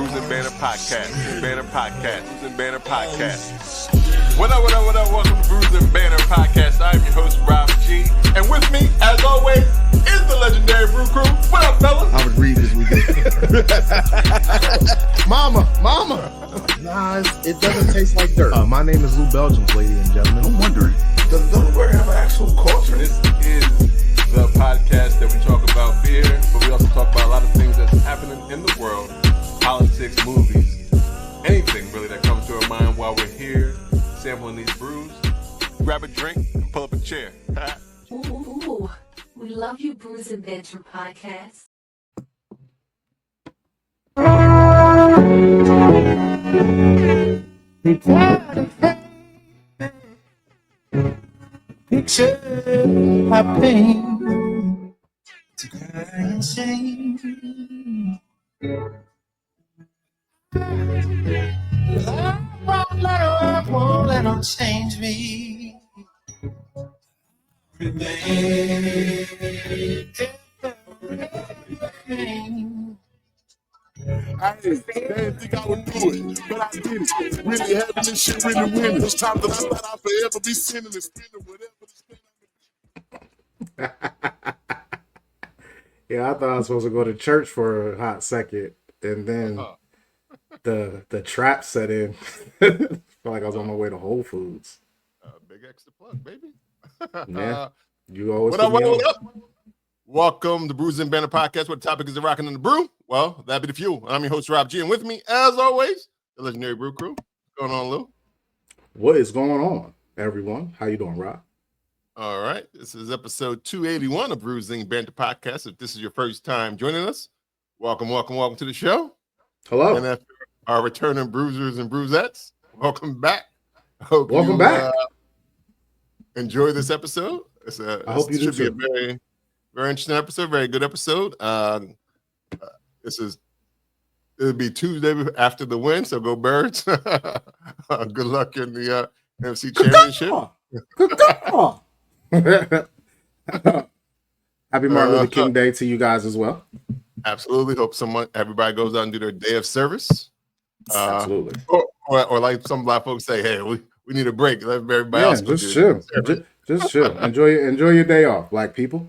Brews and Banner Podcast. Brews and Banner Podcast. What up? Welcome to Brews and Banner Podcast. I'm your host, Rob G. And with me, as always, is the Legendary Brew Crew. What up, fellas? I was reading this weekend. Mama. Nah, it doesn't taste like dirt. My name is Lou Belgium, ladies and gentlemen. I'm wondering, does Delaware have an actual culture? This is the podcast that we talk about beer, but we also talk about a lot of things that's happening in the world, politics, movies, anything really that comes to our mind while we're here sampling these brews. Grab a drink and pull up a chair. Ooh, we love you, Brews and Banter Podcast. picture my pain to cry and shame. I won't let them change me. Remain. I didn't think I would do it, but I did it. Really having this shit, really winning. Those times that I thought I'd forever be sinning and spending whatever. Yeah, I thought I was supposed to go to church for a hot second, and then the trap set in. Felt like I was on my way to Whole Foods. Big extra plug, baby. Yeah, you always. What up? Welcome to Brews and Banner Podcast, where the topic is the rockin' in the brew. Well, that be the fuel. I'm your host, Rob G, and with me, as always, the Legendary Brew Crew. What's going on, Lou? What is going on, everyone? How you doing, Rob? All right. This is episode 281 of Brews and Banter Podcast. If this is your first time joining us, welcome to the show. Hello. And after our returning bruisers and bruisettes, welcome back. Welcome back. Enjoy this episode. I hope you do should be too. a very interesting episode, very good episode. It'll be Tuesday after the win, so go Birds. Good luck in the NFC Championship. Happy Martin Luther King Day to you guys as well. Absolutely. Hope everybody goes out and do their day of service. Absolutely. Or like some black folks say, hey, we need a break. Let everybody else go just chill. Just chill. Enjoy your day off, black people.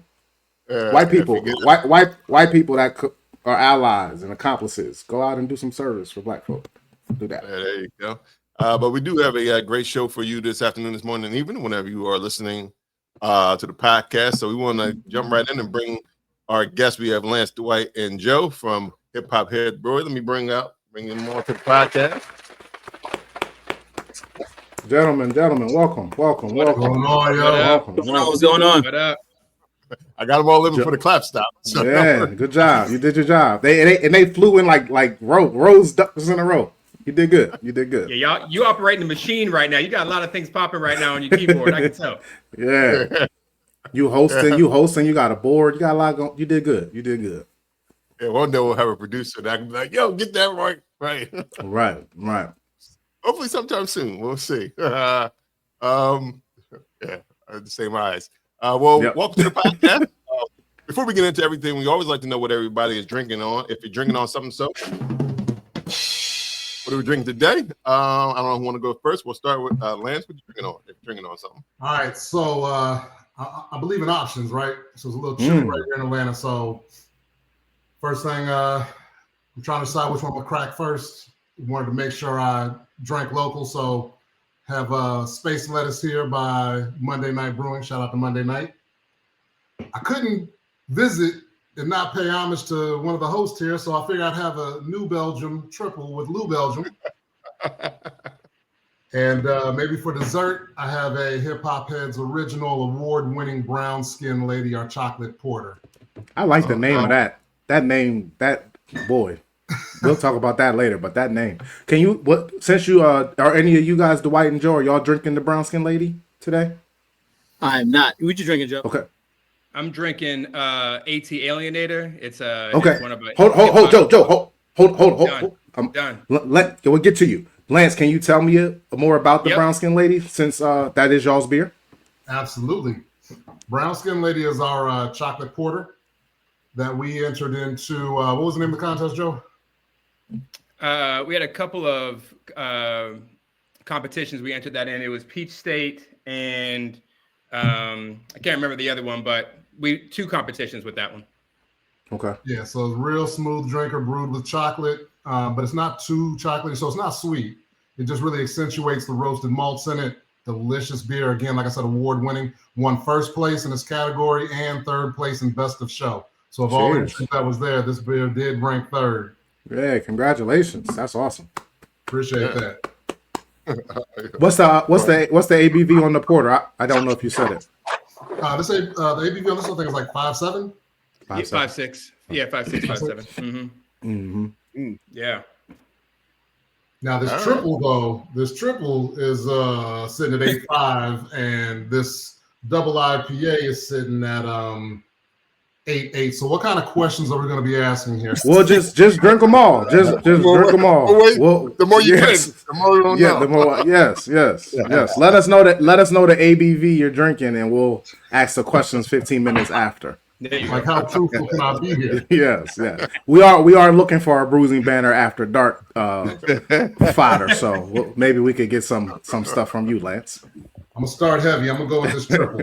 White people that are allies and accomplices. Go out and do some service for black folk. Do that. There you go. But we do have a great show for you this afternoon, this morning, and even whenever you are listening to the podcast. So we want to jump right in and bring our guests. We have Lance, Dwight, and Joe from Hip Hop Heads Brewery. Let me bring them on to the podcast. Gentlemen, welcome. What's going on? What up? I got them all living for the clap stop. So. Yeah, good job. You did your job. They flew in like rows ducks in a row. You did good. Yeah, you operating the machine right now. You got a lot of things popping right now on your keyboard. I can tell. Yeah. You hosting. You got a board. You got a lot going. You did good. Yeah, one day we'll have a producer that can be like, "Yo, get that right." Right. Hopefully, sometime soon. We'll see. Yeah, the same eyes. Welcome to the podcast. Before we get into everything, we always like to know what everybody is drinking on. If you're drinking on something, what are we drinking today? I don't know who want to go first. We'll start with Lance. What you drinking on? If you're drinking on something. All right, so I believe in options, right? So it's a little chilly right here in Atlanta. So first thing, I'm trying to decide which one we'll crack first. Wanted to make sure I drank local, so have Space Lettuce here by Monday Night Brewing. Shout out to Monday Night. I couldn't visit and not pay homage to one of the hosts here, so I figured I'd have a New Belgium triple with Lou Belgium. And maybe for dessert, I have a Hip Hop Heads original award-winning brown skin lady, our chocolate porter. I like the name of that. That name, boy. We'll talk about that later, but that name. Since you are any of you guys, Dwight and Joe, are y'all drinking the brown skin lady today? I'm not. What you drinking, Joe? Okay. I'm drinking AT Alienator. It's okay. It's one of hold, Joe. Hold. I'm done. We'll get to you. Lance, can you tell me more about the brown skin lady since that is y'all's beer? Absolutely. Brown skin lady is our chocolate porter that we entered into. What was the name of the contest, Joe? We had a couple of competitions. We entered that in. It was Peach State and I can't remember the other one, but two competitions with that one. Okay. Yeah, so it's real smooth drinker brewed with chocolate, but it's not too chocolatey, so it's not sweet. It just really accentuates the roasted malts in it. Delicious beer. Again, like I said, award-winning. Won first place in this category and third place in best of show. So of all the entries that was there, this beer did rank third. Yeah, congratulations. That's awesome. Appreciate that. What's the ABV on the porter? I don't know if you said it. The ABV on this one, I think is like 5.7. 5.6. Yeah, 5.6, 5.7. Mm-hmm. Yeah. Now this triple is sitting at 8.5, and this double IPA is sitting at 8.8. So what kind of questions are we going to be asking here? Well, just drink them all. Just drink them all. Well, the more you drink, the more you don't know. The more. Yes. Let us know the ABV you're drinking, and we'll ask the questions 15 minutes after. Like how truthful can I be here? Yes. We are looking for our bruising banner after dark fodder. So maybe we could get some stuff from you, Lance. I'm gonna start heavy. I'm gonna go with this triple.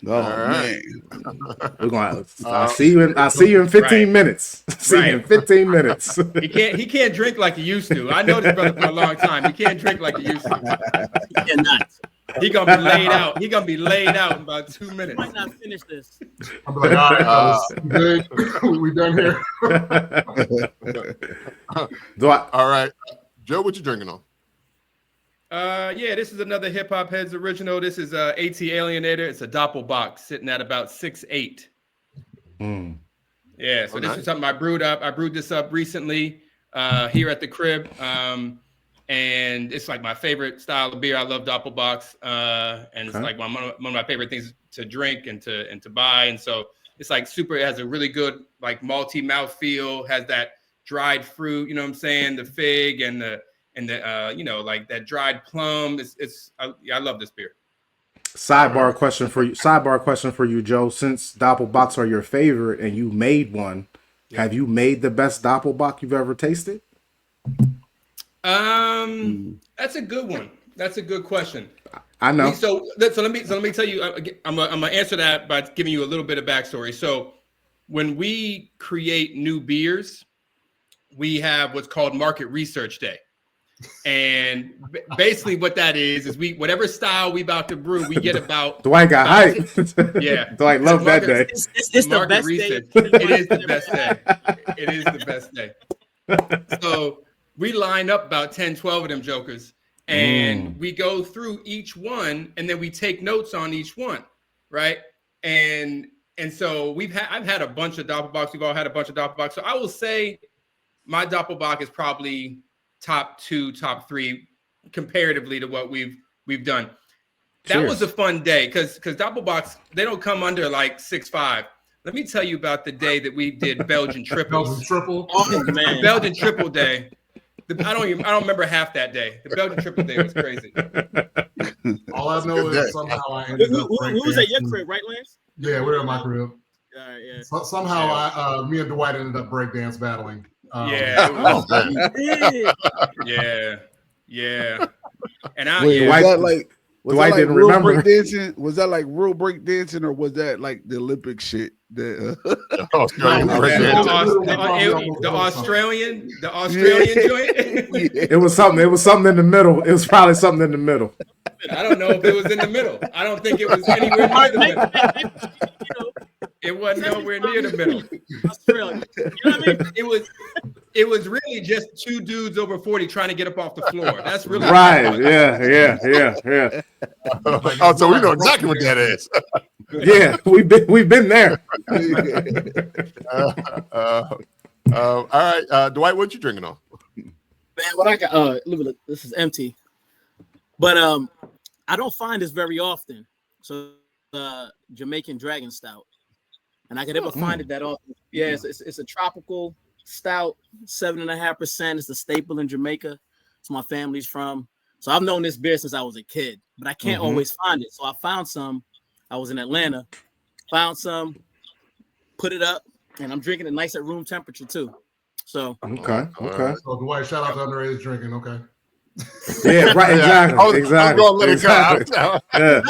Man. We're gonna. I'll see you in 15 minutes. See you in 15 minutes. He can't drink like he used to. I know this brother for a long time. He can't drink like he used to. He cannot. He gonna be laid out. He gonna be laid out in about 2 minutes. Might not finish this. I'm like, all right, good. We done here. All right, Joe, what you drinking on? Yeah, this is another Hip Hop Heads original. This is AT Alienator. It's a Doppelbock sitting at about 6.8. Yeah, so this is something I brewed up. I brewed this up recently here at the crib. And it's like my favorite style of beer. I love Doppelbocks. And it's like one of my favorite things to drink and to buy. And so it's like super, it has a really good like malty mouth feel, has that dried fruit, you know what I'm saying? The fig and the like that dried plum. I love this beer. Sidebar question for you, Joe. Since Doppelbocks are your favorite and you made one, have you made the best Doppelbock you've ever tasted? That's a good one. That's a good question. I know. So let me tell you. I'm gonna answer that by giving you a little bit of backstory. So when we create new beers, we have what's called Market Research Day. And basically what that is we whatever style we about to brew, we get about Dwight got hype. Yeah. Dwight loved that day. It's the best research. day. It is the best day. It is the best day. So we line up about 10, 12 of them jokers, and we go through each one, and then we take notes on each one, right? And so I've had a bunch of Doppelbocks. We've all had a bunch of Doppelbocks. So I will say my Doppelbock is probably top 2, top 3 comparatively to what we've done. That was a fun day because Doppelbocks, they don't come under like 6.5. Let me tell you about the day that we did Belgian triples. Belgian triple. Oh man, The Belgian triple day. I don't remember half that day. The Belgian triple day was crazy. All I know is somehow I ended up. Who was at your crib, right, Lance? Yeah, we're at my crib. Yeah. Somehow me and Dwight ended up breakdance battling. Yeah. And Dwight, that like was Dwight that like didn't real remember. breakdancing? Was that like real breakdancing, or was that like the Olympic shit? the Australian joint. It was something in the middle. It was probably something in the middle. I don't know if it was in the middle. I don't think it was anywhere near the middle. It wasn't nowhere near the middle. Australia. You know what I mean? It was really just two dudes over 40 trying to get up off the floor. That's really Right. Yeah. Oh, so we know exactly what that is. Yeah, we've been there. All right, Dwight, what you drinking on? Man, what I got? Look, this is empty, but I don't find this very often. So, Jamaican Dragon Stout, and I could never find it that often. Yeah, it's a tropical stout, 7.5%. It's a staple in Jamaica. It's my family's from. So I've known this beer since I was a kid, but I can't always find it. So I found some. I was in Atlanta, found some, put it up, and I'm drinking it nice at room temperature too. So Okay. So Dwight, shout out to underage drinking. Okay. Yeah, right. Exactly. I was Exactly. gonna let it Exactly. go. Yeah.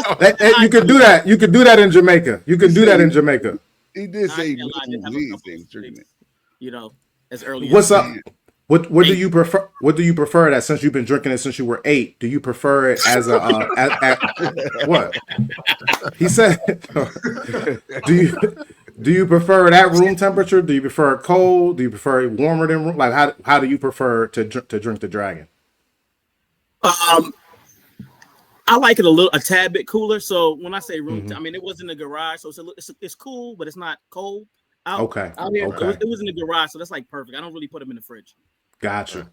You could do that. You could do that in Jamaica. You could do that in Jamaica. He did I say can't lie, I did have a he couple ain't of drinking mistakes, you know, as early What's as up? What do you prefer? What do you prefer that since you've been drinking it since you were 8? Do you prefer it as a what? He said. Do you prefer it at room temperature? Do you prefer it cold? Do you prefer it warmer than room? Like how do you prefer to drink the dragon? I like it a tad bit cooler. So when I say room, I mean it was in the garage, so it's cool, but it's not cold. Out here, it was in the garage, so that's like perfect. I don't really put them in the fridge. Gotcha.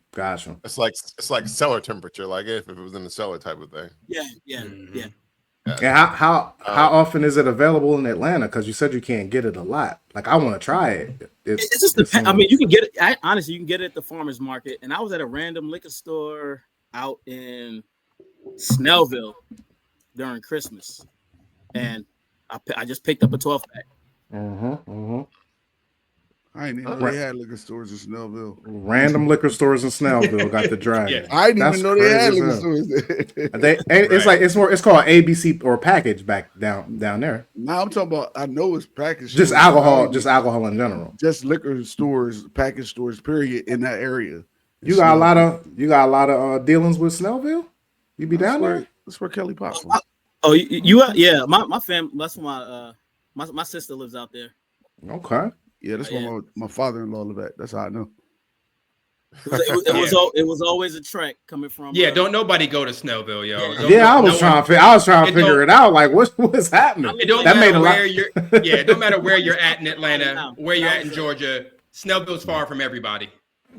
It's like cellar temperature, like if it was in the cellar type of thing. Yeah. And how often is it available in Atlanta? Because you said you can't get it a lot. Like I want to try it. It just depends. I mean, you can get it. Honestly, you can get it at the farmers market. And I was at a random liquor store out in Snellville during Christmas, and I just picked up a 12-pack. I didn't even know they had liquor stores in Snellville. Random liquor stores in Snellville got the dragon. I didn't even know they had liquor stores there. It's called ABC or package back down there. Now I'm talking about. I know it's package. Just alcohol in general. Just liquor stores, package stores. Period. In that area. You got a lot of dealings with Snellville. You be down there. That's where Kelly pops from. Oh, yeah. My family. That's why my sister lives out there. Okay. Yeah, that's where my father-in-law live at. That's how I know. It was always a trek coming from. Yeah, don't nobody go to Snellville, yo. I was trying to figure it out. Like, what's happening? It don't matter where you're. Yeah, it don't matter where you're at in Atlanta, where you're at in Georgia. Snellville's far from everybody.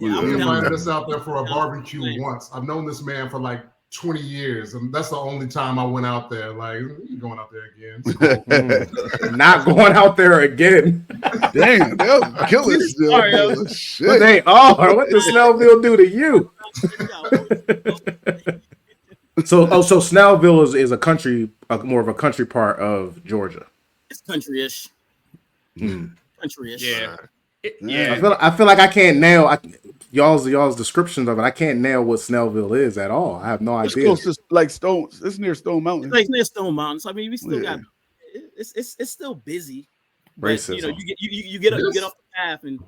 Yeah, we invited us out there for a barbecue once. I've known this man for like 20 years, and that's the only time I went out there. Like, you going out there again? Not going out there again. Damn, they'll kill us still. Shit. But they are. What does Snellville do to you? So Snellville is a country, more of a country part of Georgia. It's country-ish. Country-ish. Yeah. I feel like I can't nail y'all's descriptions of it. I can't nail what Snellville is at all. I have no idea. Close to like Stone. It's near Stone Mountain. It's like near Stone Mountain. So I mean, we still got. It's still busy. But, racism. You get off the path and.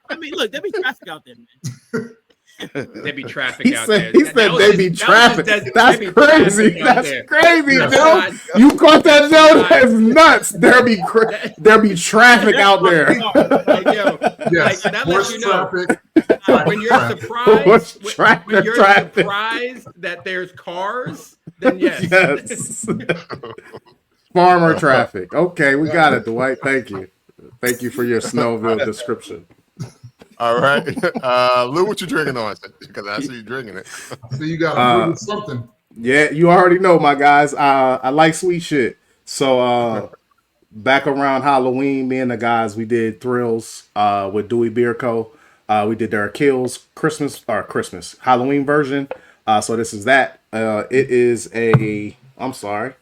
I mean, look, there be traffic out there, man. There be traffic out there. He said there be traffic. That's crazy. That's crazy, dude. You caught that note? That's nuts. There be traffic out there. Yes. That lets you know traffic. when you're surprised that there's cars, then yes. Farmer traffic. Okay, we got it, Dwight. Thank you for your Snellville description. All right, Lou, what you drinking on? Because I see you drinking it. So you got something. Yeah, you already know, my guys. I like sweet shit. So back around Halloween, me and the guys, we did Thrills with Dewey Beer Co. We did their Kills Christmas Halloween version. So this is that. It is I'm sorry.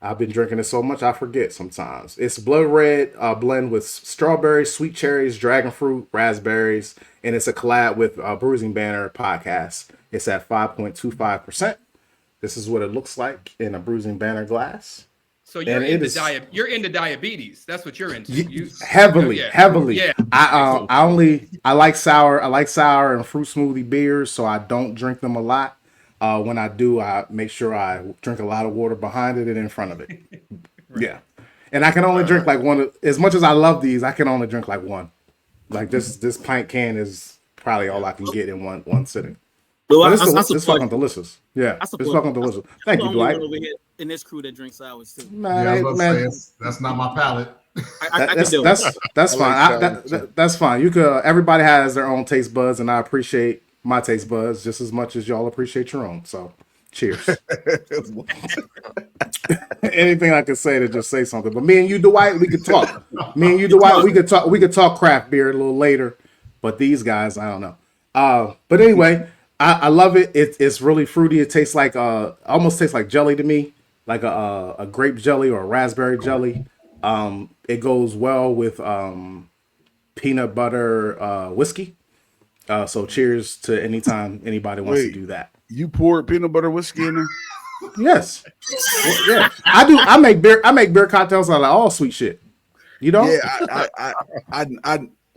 I've been drinking it so much I forget sometimes. It's blood red blend with strawberries, sweet cherries, dragon fruit, raspberries, and it's a collab with Bruising Banner podcast. It's at 5.25%. This is what it looks like in a Bruising Banner glass. So you're into diabetes. That's what you're into. Heavily. Yeah. I like sour and fruit smoothie beers, so I don't drink them a lot. When I do, I make sure I drink a lot of water behind it and in front of it. Right. Yeah. And I can only drink like one. As much as I love these, I can only drink like one. Like this pint can is probably all I can get in one sitting. But it's fucking delicious. Yeah, it's fucking delicious. Thank you, Dwight. Over here in this crew that drinks sours too. Man, that's not my palate. That's fine. That's fine. You could. Everybody has their own taste buds, and I appreciate my taste buds just as much as y'all appreciate your own. So, cheers. Anything I could say to just say something. But me and you, Dwight, we could talk. We could talk craft beer a little later. But these guys, I don't know. But anyway, I love it. It's really fruity. It tastes like almost tastes like jelly to me, like a grape jelly or a raspberry jelly. It goes well with peanut butter whiskey. So cheers to anytime anybody wants to do that. You poured peanut butter whiskey in there? Yes. Well, yeah. I do. I make beer cocktails out of all sweet shit. You know? Yeah,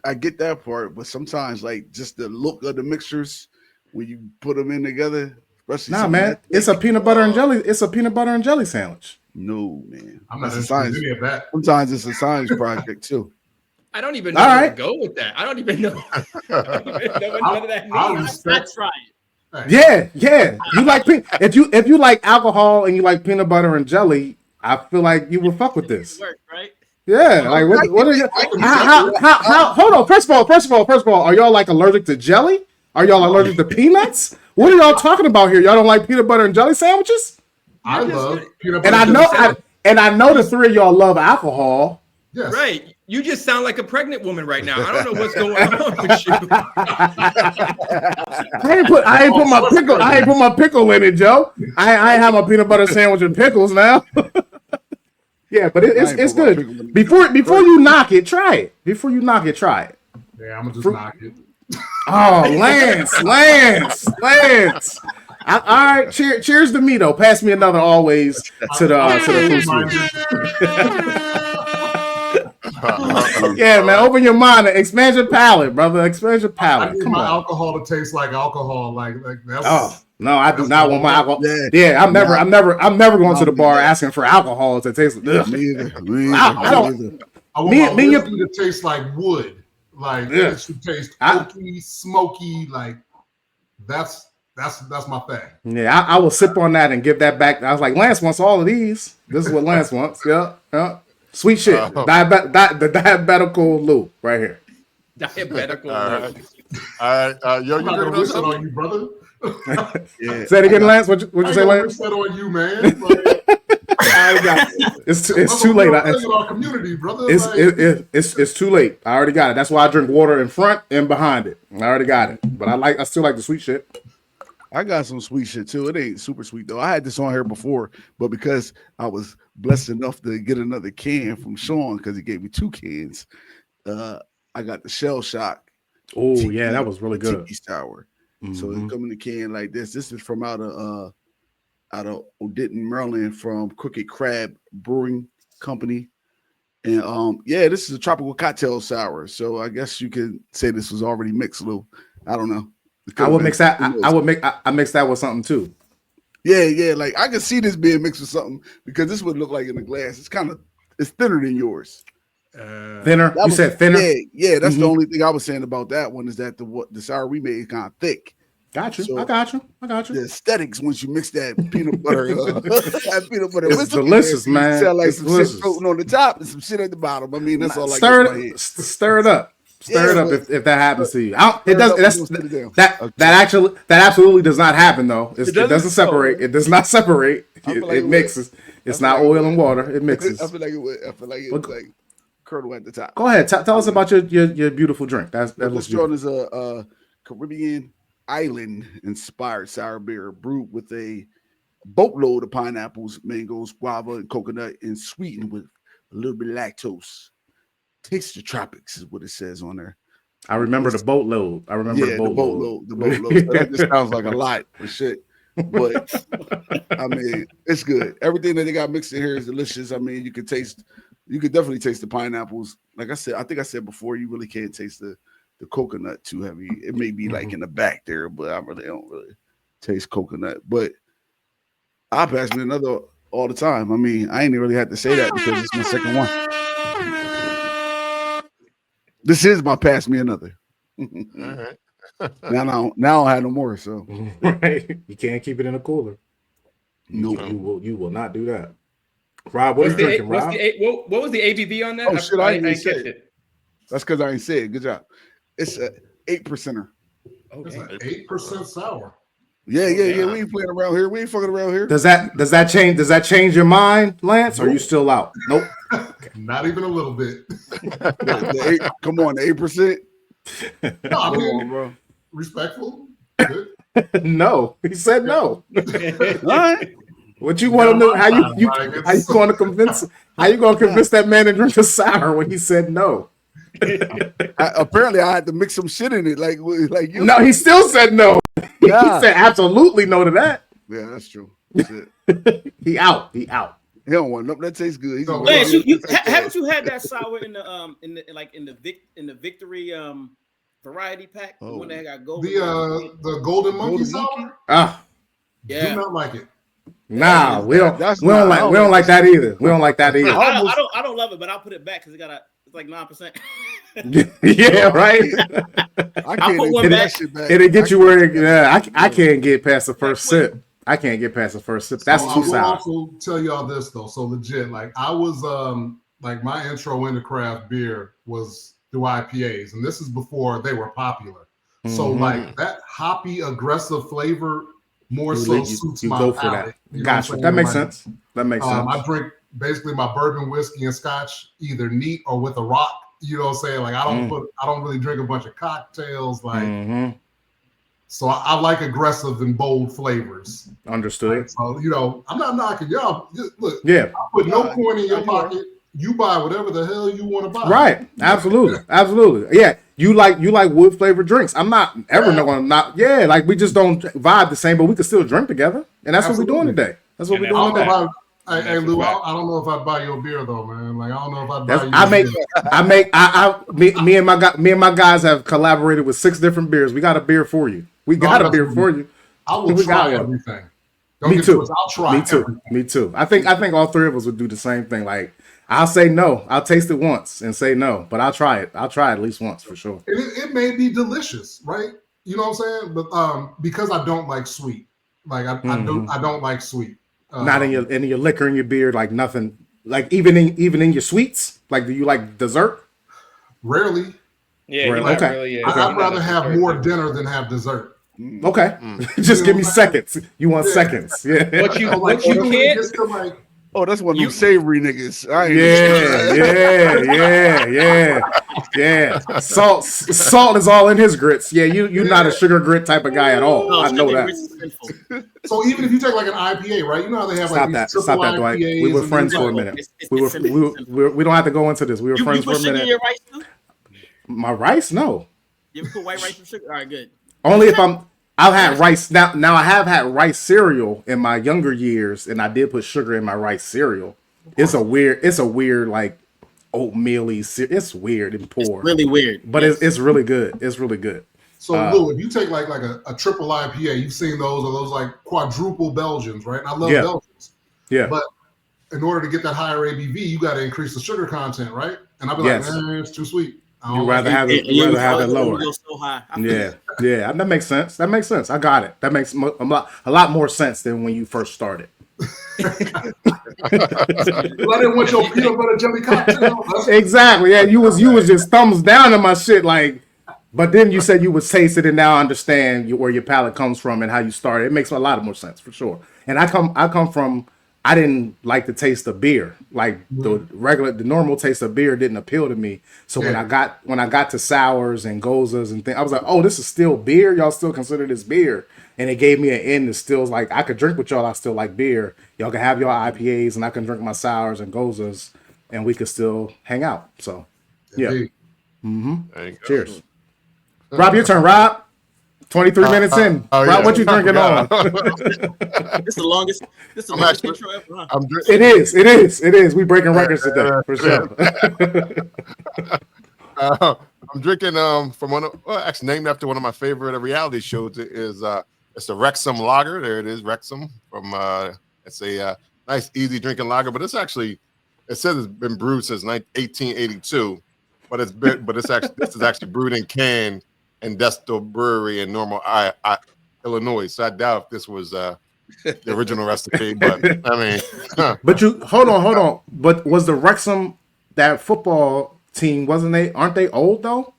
I get that part, but sometimes like just the look of the mixtures when you put them in together, especially nah, man, it's a peanut butter and jelly. It's a peanut butter and jelly sandwich. No, man, I'm not that's interested in any of that. Sometimes it's a science project too. I don't even know where to go with that. I don't even know. I don't even know what none of that means. Let's try it. Yeah. You like if you like alcohol and you like peanut butter and jelly, I feel like you would fuck with this. Work, right? Yeah, like what are you? How? Hold on. First of all, are y'all like allergic to jelly? Are y'all allergic to peanuts? What are y'all talking about here? Y'all don't like peanut butter and jelly sandwiches? I love peanut butter and I and know, jelly I know the three of y'all love alcohol. Yes. Right. You just sound like a pregnant woman right now. I don't know what's going on with you. I ain't put my pickle in it, Joe. I ain't have my peanut butter sandwich and pickles now. Yeah, but it's good. Before you knock it, try it. Before you knock it, try it. Yeah, I'm gonna just knock it. Oh, Lance. All right, cheers to me though. Pass me another always to the food. Yeah, man, open your mind and expand your palate, brother. Expand your palate. I need my alcohol to taste like alcohol. Like that's. Oh no, I do not want my alcohol. Yeah, I'm never going to the bar asking for alcohol to taste. Me either. I want my whiskey to taste like wood. Like it should taste oaky, smoky. Like that's my thing. Yeah, I will sip on that and give that back. I was like, Lance wants all of these. This is what Lance wants. Yeah. Sweet shit. The diabetical loop right here. Diabetical loop. All right. Yo, I'm not gonna wish that on you, brother. Yeah. Say it again, Lance. What'd you say, Lance? Wish that on you, man. It's too late. Our community, brother. It's too late. I already got it. That's why I drink water in front and behind it. I already got it. But I still like the sweet shit. I got some sweet shit too. It ain't super sweet though. I had this on here before, but because I was blessed enough to get another can from Sean because he gave me 2 cans, I got the Shell Shock. Oh yeah, that was really good. Tiki sour. So it's coming in a can like this. This is from out of Odenton, Maryland, from Crooked Crab Brewing Company. And this is a tropical cocktail sour. So I guess you could say this was already mixed, Lou. I don't know. I would mix that. I mix that with something too. Yeah. Like I can see this being mixed with something because this would look like in the glass. It's thinner than yours. Thinner? You said thinner? Yeah. That's the only thing I was saying about that one is that the sour we made is kind of thick. Got you. So I got you. The aesthetics once you mix that peanut butter, it's delicious, man. It sound like some shit floating on the top and some shit at the bottom. I mean, that's all. Stir it up. Stir it up if that happens to you. That absolutely does not happen though. It doesn't separate. It does not separate. It mixes. It's not oil and water. It mixes. I feel like it was like curdle at the top. Go ahead. Tell us about your beautiful drink. This one is a Caribbean island inspired sour beer brewed with a boatload of pineapples, mangoes, guava, and coconut, and sweetened with a little bit of lactose. Taste the tropics is what it says on there. I remember the boatload. The boatload. That just sounds like a lot for shit. But I mean, it's good. Everything that they got mixed in here is delicious. I mean, you could definitely taste the pineapples. Like I said, I think I said before, you really can't taste the coconut too heavy. It may be like in the back there, but I really don't taste coconut. But I pass me another all the time. I mean, I ain't really had to say that because it's my second one. This is my pass me another. Right. Now I don't have no more. So right, you can't keep it in a cooler. No, you will not do that. Rob, what are you drinking, Rob? What was the ABV on that? Oh shit, I didn't catch it. That's because I ain't say it. Good job. It's a 8%er. Okay, 8% sour. Yeah. We ain't playing around here. We ain't fucking around here. Does that change your mind, Lance? Or are you still out? Nope. Okay. Not even a little bit. Come on, the 8%. No, I mean, bro. Respectful. Good. No, he said no. All right. What you want to know? How you going to convince that man to drink a sour when he said no? Apparently, I had to mix some shit in it. Like you. No, he still said no. Yeah. He said absolutely no to that. Yeah, that's true. Shit. He out. He out. He don't want nothing that tastes good. Lance, haven't you had that sour in the victory variety pack? The one that got golden. The golden monkey sour? Ah. Yeah. Do not like it. Nah, we don't like that either. We don't like that either. I don't love it, but I'll put it back because it's like 9%. Yeah, right. I can't put one get back. that shit back. It'll get you where I can't get past the first sip. I can't get past the first sip. That's too sour. I will also tell y'all this though. So legit, like I was like my intro into craft beer was through IPAs, and this is before they were popular. So like that hoppy, aggressive flavor more suits my go for palate. that. Gotcha. That makes sense. That makes sense. I drink basically my bourbon, whiskey, and scotch either neat or with a rock. You know what I'm saying? Like I don't really drink a bunch of cocktails. Like so I like aggressive and bold flavors. Understood. Like, so I'm not knocking y'all. Look, yeah. I put no coin in your pocket. You buy whatever the hell you want to buy. Right. Absolutely. Absolutely. Yeah. You like wood flavored drinks. I'm not ever going to not. Yeah. Like we just don't vibe the same, but we can still drink together, and that's what we're doing today. That's what we're doing today. Hey Lou, I don't know if I'd buy you a beer though, man. Like I don't know if I'd buy you. Me and my guys have collaborated with 6 different beers. We got a beer for you. We got a beer for you. I will try everything. Me too. I'll try. Me too. I think all 3 of us would do the same thing. Like I'll say no. I'll taste it once and say no, but I'll try it. I'll try it at least once for sure. It may be delicious, right? You know what I'm saying? But because I don't like sweet, like I don't like sweet. Not in your liquor in your beer, like nothing. Like even in your sweets. Like do you like dessert? Rarely. Yeah. Rarely. Okay. Really, I'd rather have more dinner than have dessert. Okay. Just give me seconds. You want seconds. Yeah. What you can't. Oh, that's one of them savory niggas. Yeah. Salt is all in his grits. Yeah, you're not a sugar grit type of guy at all. I know that. So even if you take like an IPA, right? You know how they have Stop that, Dwight. We were friends for a minute. We don't have to go into this. We were friends for a minute. You put sugar in your rice too? My rice? No. You ever put white rice with sugar? All right, good. Only if I've had rice now. I have had rice cereal in my younger years, and I did put sugar in my rice cereal. It's a weird like oatmeal-y. It's weird and poor. It's really weird, but it's really good. It's really good. So Lou, if you take like a triple IPA, you've seen those or those like quadruple Belgians, right? And I love Belgians. Yeah. But in order to get that higher ABV, you got to increase the sugar content, right? And I'd be like, man, it's too sweet. You rather have it lower. So high. Yeah. That makes sense. I got it. That makes a lot more sense than when you first started. Well, I didn't want your peanut butter jelly cocktail. Exactly. Yeah, you was just thumbs down on my shit, like. But then you said you would taste it, and now I understand where your palate comes from and how you started. It makes a lot more sense for sure. And I come from. I didn't like the taste of beer. Like the normal taste of beer didn't appeal to me. So when I got to sours and gozas and things, I was like, oh, this is still beer. Y'all still consider this beer? And it gave me an end that still like I could drink with y'all. I still like beer. Y'all can have your IPAs, and I can drink my sours and gozas, and we could still hang out. So yeah. Cheers. Rob, your turn, Rob. 23 minutes in. Rob, what you drinking on? This is the longest intro ever, huh? It is. We breaking records today, for sure. I'm drinking from named after one of my favorite reality shows. It's a Wrexham lager. There it is, Wrexham. It's a nice, easy drinking lager, but it says it's been brewed since 1882, but this is actually brewed and canned in Legendary Brewery in Normal, Illinois. So I doubt if this was the original recipe, but I mean. But hold on. But was the Wrexham, that football team, aren't they old though?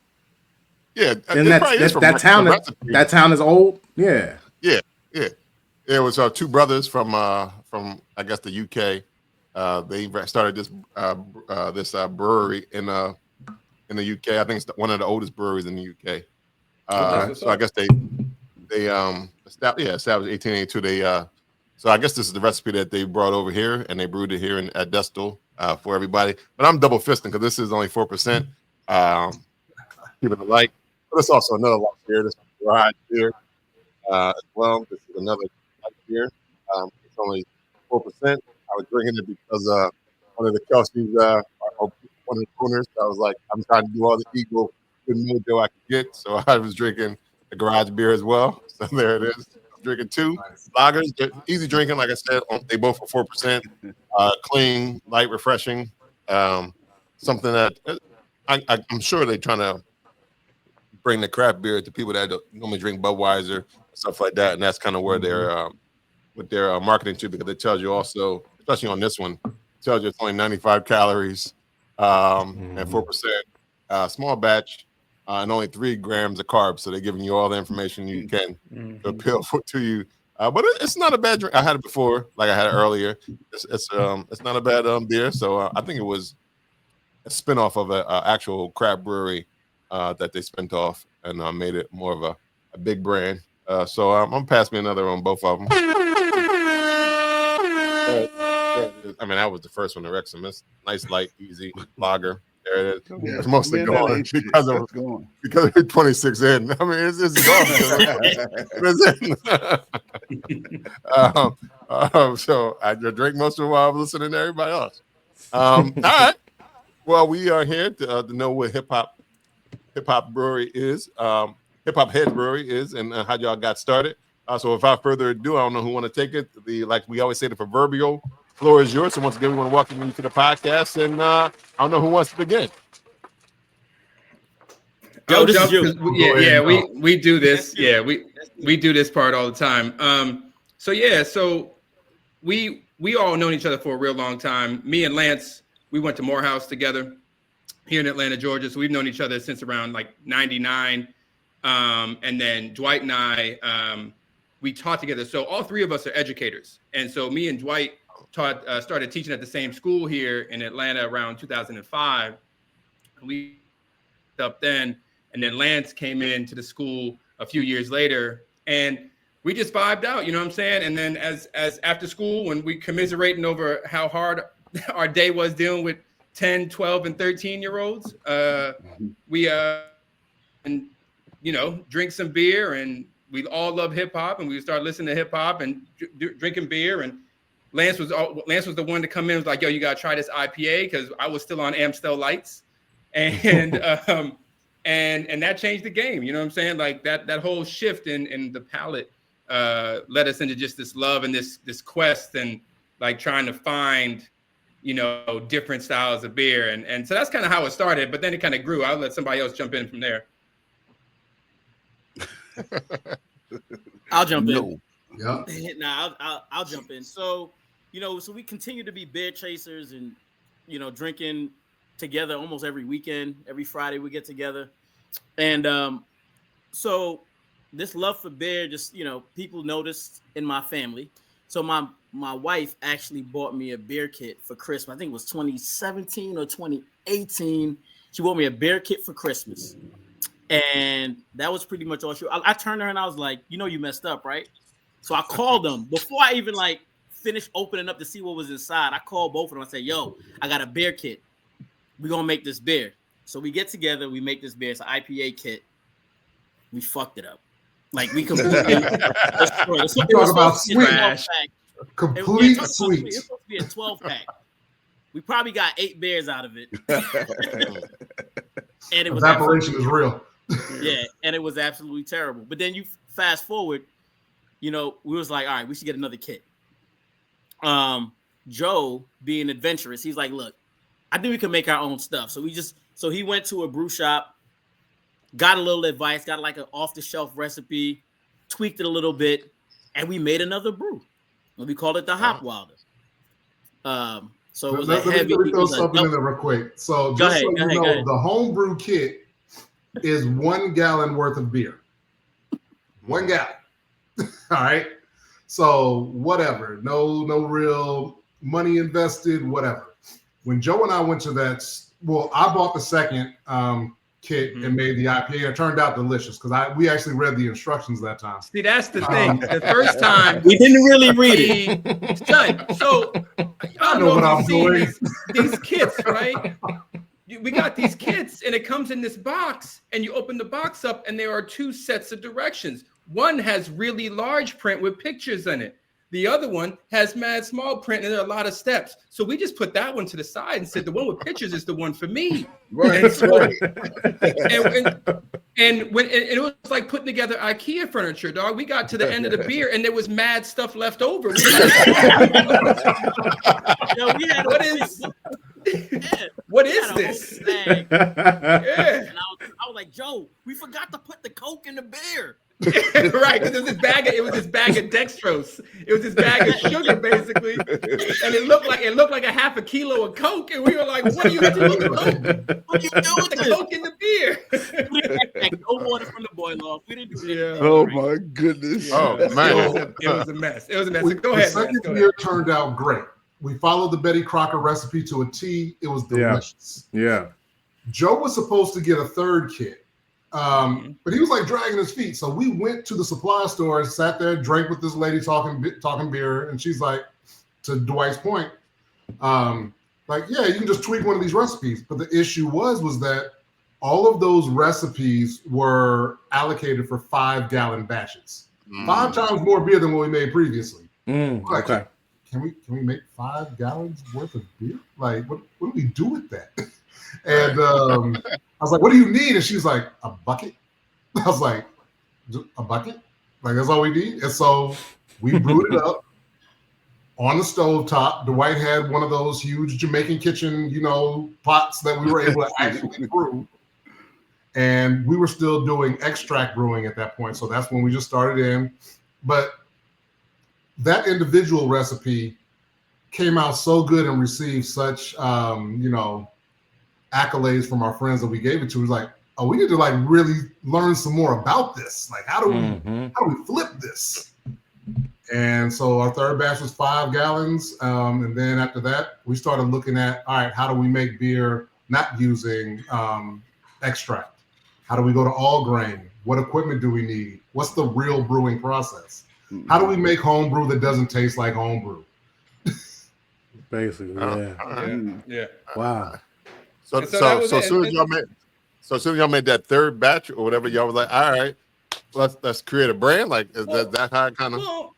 Yeah, and that town is old. Yeah. It was 2 brothers from I guess the UK. They started this brewery in the UK. I think it's one of the oldest breweries in the UK. So I guess they established 1882. So I guess this is the recipe that they brought over here, and they brewed it here at Destel for everybody. But I'm double fisting because this is only 4%. Keep it light. But it's also another light beer. This is garage beer as well. This is another light beer. It's only 4%. I was drinking it because one of the Kelseys, one of the owners, I was like, I'm trying to do all the equal good mojo I could get. So I was drinking the garage beer as well. So there it is. I'm drinking two lagers. They're easy drinking. Like I said, they both are 4%. Clean, light, refreshing. Something that I'm sure they're trying to bring the craft beer to people that don't normally drink Budweiser and stuff like that, and that's kind of where they're marketing to, because it tells you also, especially on this one, it tells you it's only 95 calories and 4%, small batch, and only 3 grams of carbs. So they're giving you all the information you can to appeal to you. But it's not a bad drink. I had it before, like I had it earlier. It's not a bad beer. So I think it was a spinoff of an actual craft brewery that they spent off and made it more of a big brand. So I'm gonna pass me another on both of them. I mean, that was the first one, the Wrexham. It's nice, light, easy lager. There it is. Yeah, it's mostly gone because of 26 in. I mean, it's gone. So I drank most of it while I was listening to everybody else. All right. Well, we are here to know what Hip Hop Brewery is, Hip Hop Heads Brewery is, and how y'all got started. So without further ado, I don't know who want to take it. Like we always say, the proverbial floor is yours. So once again, we want to welcome you to the podcast, and I don't know who wants to begin. Yo, this is you. Yeah, we do this. Yeah, we do this part all the time. So we all known each other for a real long time. Me and Lance, we went to Morehouse together here in Atlanta, Georgia. So we've known each other since around like 99. And then Dwight and I, we taught together. So all three of us are educators. And so me and Dwight started teaching at the same school here in Atlanta around 2005. We up then, and then Lance came into the school a few years later, and we just vibed out, you know what I'm saying? And then as after school, when we commiserating over how hard our day was dealing with 10, 12, and 13-year-olds, we and you know, drink some beer, and we all love hip hop, and we started listening to hip hop and drinking beer. And Lance was the one to come in and was like, "Yo, you gotta try this IPA," because I was still on Amstel Lights, and and that changed the game. You know what I'm saying? Like that whole shift in the palate led us into just this love and this quest, and like trying to find, you know, different styles of beer, and so that's kind of how it started. But then it kind of grew. I'll let somebody else jump in from there. I'll jump in. Yeah. I'll jump in. So, you know, so we continue to be beer chasers, and, you know, drinking together almost every weekend. Every Friday we get together. And so this love for beer, just, you know, people noticed in my family. So my wife actually bought me a beer kit for Christmas. I think it was 2017 or 2018. She bought me a beer kit for Christmas. And that was pretty much all she. I turned to her and I was like, "You know, you messed up, right?" So I called them before I even like finished opening up to see what was inside. I called both of them. I said, "Yo, I got a beer kit. We're gonna make this beer." So we get together. We make this beer. It's an IPA kit. We fucked it up. Like we completely destroyed it. Talk about sweet. Complete sweet. It's supposed to be a 12-pack. We probably got 8 beers out of it. And it was evaporation is real. Yeah, and it was absolutely terrible. But then you fast forward, you know, we was like, all right, we should get another kit. Joe, being adventurous, he's like, look, I think we can make our own stuff. So he went to a brew shop, got a little advice, got like an off-the-shelf recipe, tweaked it a little bit, and we made another brew. And we called it the Hop Wilder. So it was let me throw something in there real quick. So just so you know, the homebrew kit is 1 gallon worth of beer. 1 gallon. All right. So whatever. No real money invested, whatever. When Joe and I went to that, well, I bought the second kit and made the IPA. It turned out delicious because we actually read the instructions that time. See, that's the thing. The first time we didn't really read it. So I don't know what I'm doing. These kits, right? we got these kits, and it comes in this box, and you open the box up, and there are 2 sets of directions. One has really large print with pictures in it. The other one has mad small print, and there are a lot of steps. So we just put that one to the side and said the one with pictures is the one for me. Right. And, so, and it was like putting together IKEA furniture, dog. We got to the end of the beer, and there was mad stuff left over. What is this? Yeah. And I was like, Joe, we forgot to put the Coke in the beer. Right, because it was this bag of dextrose. It was this bag of sugar, basically, and it looked like a half a kilo of Coke. And we were like, "What are you doing with Coke? What are you doing with the Coke in the beer?" No water from the boiler off. We didn't do that. Oh my goodness! Oh man, it was a mess. It was a mess. So go ahead. The second beer turned out great. We followed the Betty Crocker recipe to a T. It was delicious. Yeah. Joe was supposed to get a third kit. But he was like dragging his feet. So we went to the supply store, sat there, drank with this lady talking beer. And she's like, to Dwight's point, like, yeah, you can just tweak one of these recipes. But the issue was that all of those recipes were allocated for 5-gallon batches, 5 times more beer than what we made previously. Like, Okay. Can we make 5 gallons worth of beer? Like, what do we do with that? And I was like, what do you need? And she's like, a bucket. I was like, a bucket? Like, that's all we need? And so we brewed it up on the stovetop. Dwight had one of those huge Jamaican kitchen, pots that we were able to actually brew. And we were still doing extract brewing at that point. So that's when we just started in. But that individual recipe came out so good and received such, accolades from our friends that we gave it to. It was like, oh, we need to like really learn some more about this. Like, how do we flip this? And so our third batch was 5 gallons. And then after that, we started looking at, all right, how do we make beer not using extract? How do we go to all grain? What equipment do we need? What's the real brewing process? How do we make home brew that doesn't taste like home brew? Basically, Yeah. Wow. So soon as y'all made that third batch or whatever, y'all was like, all right, let's create a brand. Like, is that how it kind of? Well,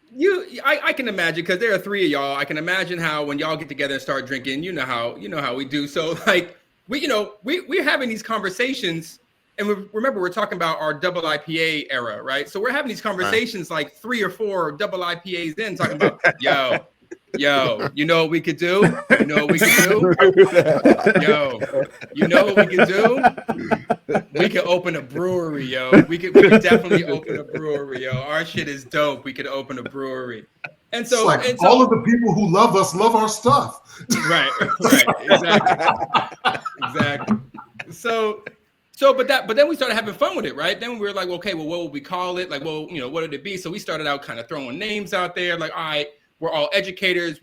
I can imagine, because there are 3 of y'all. I can imagine how when y'all get together and start drinking, you know how we do. So like we're having these conversations, and remember we're talking about our double IPA era, right? So we're having these conversations like 3 or 4 double IPAs in, talking about Yo, you know what we could do? You know what we could do? Yo, you know what we could do? We could open a brewery, yo. We could definitely open a brewery, yo. Our shit is dope. We could open a brewery. And so, all of the people who love us love our stuff. Right, exactly. So, but then we started having fun with it, right? Then we were like, okay, well, what would we call it? Like, well, what would it be? So we started out kind of throwing names out there, like, all right, we're all educators.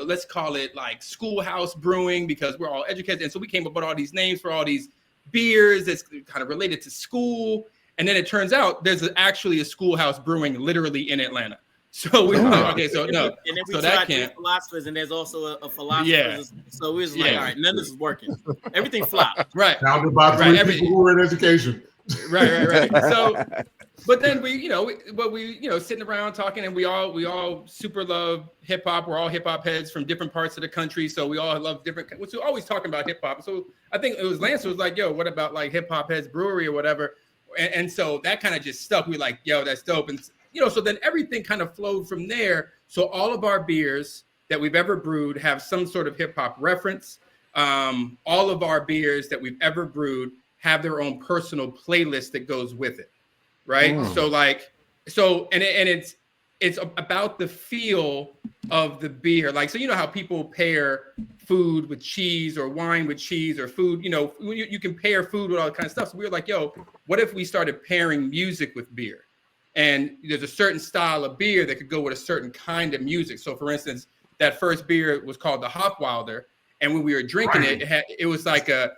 Let's call it like Schoolhouse Brewing, because we're all educators. And so we came up with all these names for all these beers that's kind of related to school. And then it turns out there's actually a Schoolhouse Brewing literally in Atlanta. So we were like, okay, so no. And then we so tried that can't. philosophers, and there's also a philosopher. Yeah. So we was like, all right, none of this is working. Everything flopped. Right. Founded by 3 people who were in education. Right. So, but then we sitting around talking, and we all super love hip hop. We're all hip hop heads from different parts of the country, so we all love different. So we're always talking about hip hop. So I think it was Lance who was like, "Yo, what about like Hip Hop Heads Brewery or whatever?" And so that kind of just stuck. We like, "Yo, that's dope." And so then everything kind of flowed from there. So all of our beers that we've ever brewed have some sort of hip hop reference. All of our beers that we've ever brewed have their own personal playlist that goes with it, right? So it's about the feel of the beer. Like, so you know how people pair food with cheese or wine with cheese or food, you can pair food with all that kind of stuff. So we were like, yo, what if we started pairing music with beer? And there's a certain style of beer that could go with a certain kind of music. So for instance, that first beer was called the Hopwilder. And when we were drinking it was like a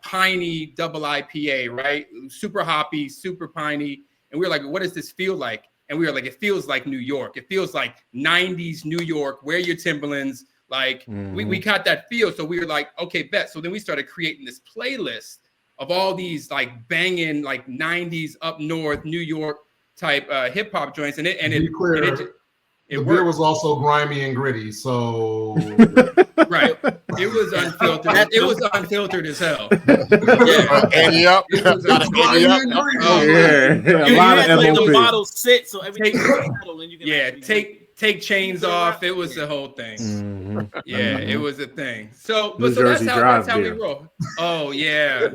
piney double IPA, right? Super hoppy, super piney. And we were like, what does this feel like? And we were like, it feels like New York. It feels like 90s New York. Wear your Timberlands, Like we got that feel. So we were like, okay, bet. So then we started creating this playlist of all these like banging like 90s up north New York type hip hop joints. And the beer was also grimy and gritty. So right. It was unfiltered. It was unfiltered as hell. Yeah. It was grimy and gritty. A lot of let the MOP. bottles sit so everything settle and you can take chains off. It was the whole thing. It was a thing. So that's how we roll. Oh yeah,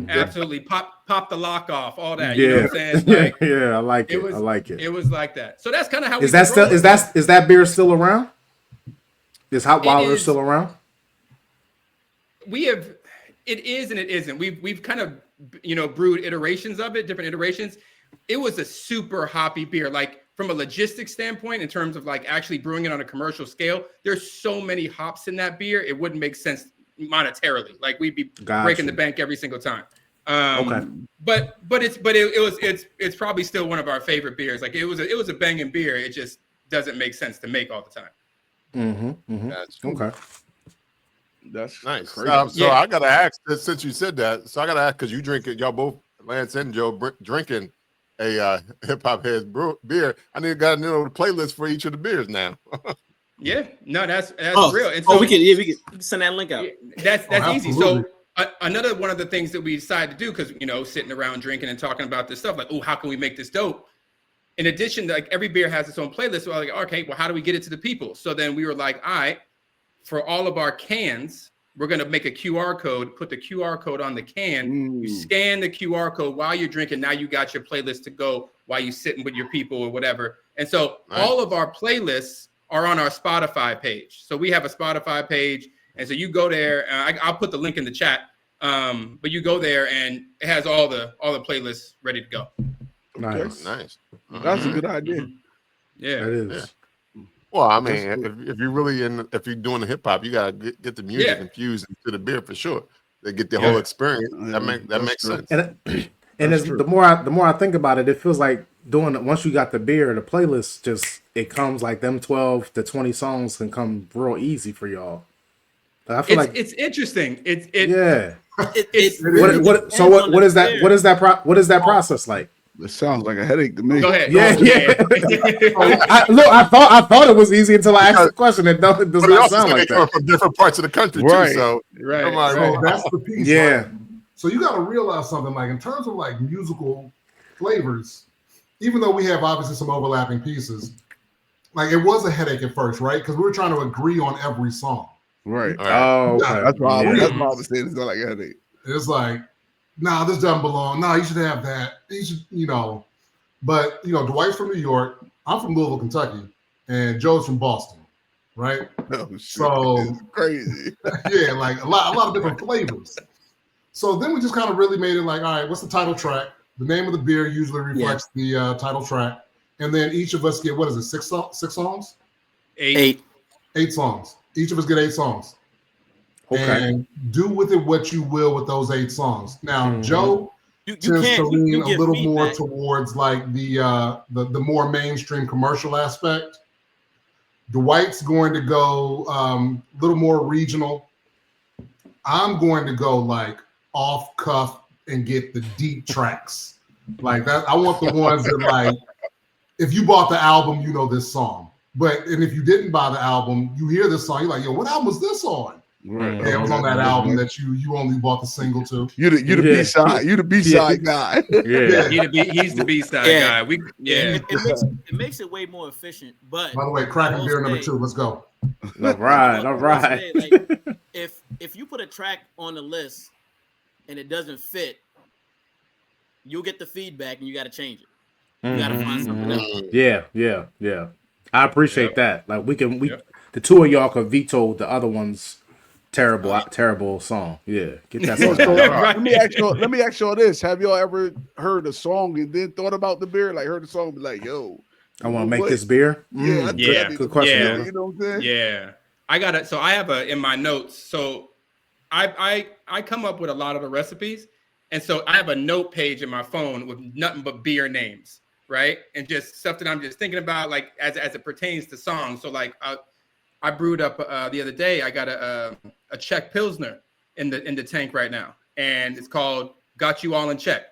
absolutely. Pop the lock off, all that. You know what I'm saying? Like, I like it. I like it. It was like that. So that's kind of how is that beer still around? Is Hot Wilder still around? We have. It is and it isn't. We've kind of brewed iterations of it, different iterations. It was a super hoppy beer, like. From a logistics standpoint, in terms of like actually brewing it on a commercial scale, there's so many hops in that beer, it wouldn't make sense monetarily. Like we'd be breaking the bank every single time. But it's probably still one of our favorite beers. Like it was a banging beer. It just doesn't make sense to make all the time. That's okay. That's nice. So I gotta ask, since you said that, because you drink it, y'all both, Lance and Joe, drinking a Hip Hop Heads beer. I got to know the playlist for each of the beers now. That's real. And so we can send that link out. That's easy. So another one of the things that we decided to do, because sitting around drinking and talking about this stuff, like, oh, how can we make this dope? In addition, like every beer has its own playlist. So I was like, okay, well, how do we get it to the people? So then we were like, all right, for all of our cans, we're going to make a QR code, put the QR code on the can. You scan the QR code while you're drinking. Now you got your playlist to go while you're sitting with your people or whatever. And so all of our playlists are on our Spotify page. So we have a Spotify page. And so you go there. I'll put the link in the chat. But you go there and it has all the playlists ready to go. Nice. That's a good idea. Yeah, it is. Yeah. Well, I mean, if you're really if you're doing the hip hop, you gotta get the music infused into the beer for sure. They get the whole experience. That makes sense. And the more I think about it, it feels like doing it once you got the beer, the playlist it comes like them 12 to 20 songs can come real easy for y'all. I feel like it's interesting. What is that? What is that process like? It sounds like a headache to me. Go ahead. Yeah. I thought it was easy until I asked the question. It does not sound like that. From different parts of the country too. So So that's the piece. Yeah. Right? So you got to realize something, like in terms of like musical flavors, even though we have obviously some overlapping pieces, like it was a headache at first, right? Because we were trying to agree on every song. Right. Oh, okay. That's why I was saying it's not like a headache. It's like, nah, this doesn't belong. Nah, you should have that. You should, But Dwight's from New York. I'm from Louisville, Kentucky, and Joe's from Boston, right? Oh, shit. So it's crazy. Yeah, like a lot of different flavors. So then we just kind of really made it like, all right, what's the title track? The name of the beer usually reflects the title track, and then each of us get six songs? Eight songs. Each of us get 8 songs. Okay. And do with it what you will with those 8 songs. Now, Joe tends to lean a little more towards like the more mainstream commercial aspect. Dwight's going to go a little more regional. I'm going to go like off cuff and get the deep tracks like that. I want the ones that like, if you bought the album, you know this song. And if you didn't buy the album, you hear this song, you're like, yo, what album was this on? Right. Yeah, it was on that album that you only bought the single to. You the B-side. You the B-side guy. Yeah. He's the B-side guy. It makes it way more efficient. But by the way, cracking beer number 2. Let's go. All right. Like, if you put a track on the list and it doesn't fit, you'll get the feedback and you got to change it. You got to find something else. Yeah. I appreciate that. Like the two of y'all could veto the other one's terrible song. Yeah, get that song. Let me ask y'all this: have y'all ever heard a song and then thought about the beer? Like heard the song and be like, "Yo, I want to make this beer." Yeah, good question. Yeah. You know what I'm saying? Yeah, I got it. So I have in my notes. So I come up with a lot of the recipes, and so I have a note page in my phone with nothing but beer names, right? And just stuff that I'm just thinking about, like as it pertains to songs. So like I brewed up the other day. I got a Czech Pilsner in the tank right now, and it's called "Got You All in Check."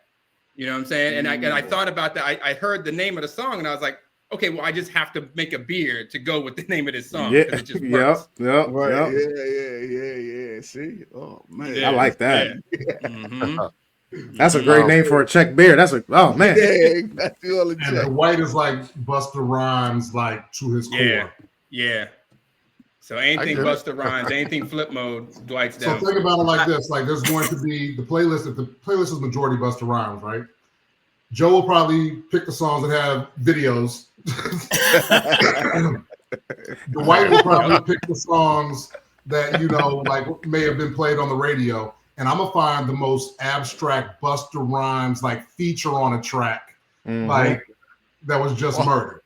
You know what I'm saying? And I thought about that. I heard the name of the song, and I was like, okay, well, I just have to make a beer to go with the name of this song. Yeah, It just works. yep. Right. Yeah. See? Oh man. I like that. Yeah. Mm-hmm. That's a great name for a Czech beer. That's a man. Yeah, got you all in And check. the white is like Busta Rhymes, like to his core. Yeah. So anything Busta Rhymes, anything flip mode, Dwight's down. So think about it like this: like there's going to be the playlist. If the playlist is majority Busta Rhymes, right? Joe will probably pick the songs that have videos. The white will probably pick the songs that like may have been played on the radio. And I'm gonna find the most abstract Busta Rhymes like feature on a track, like that was just murdered.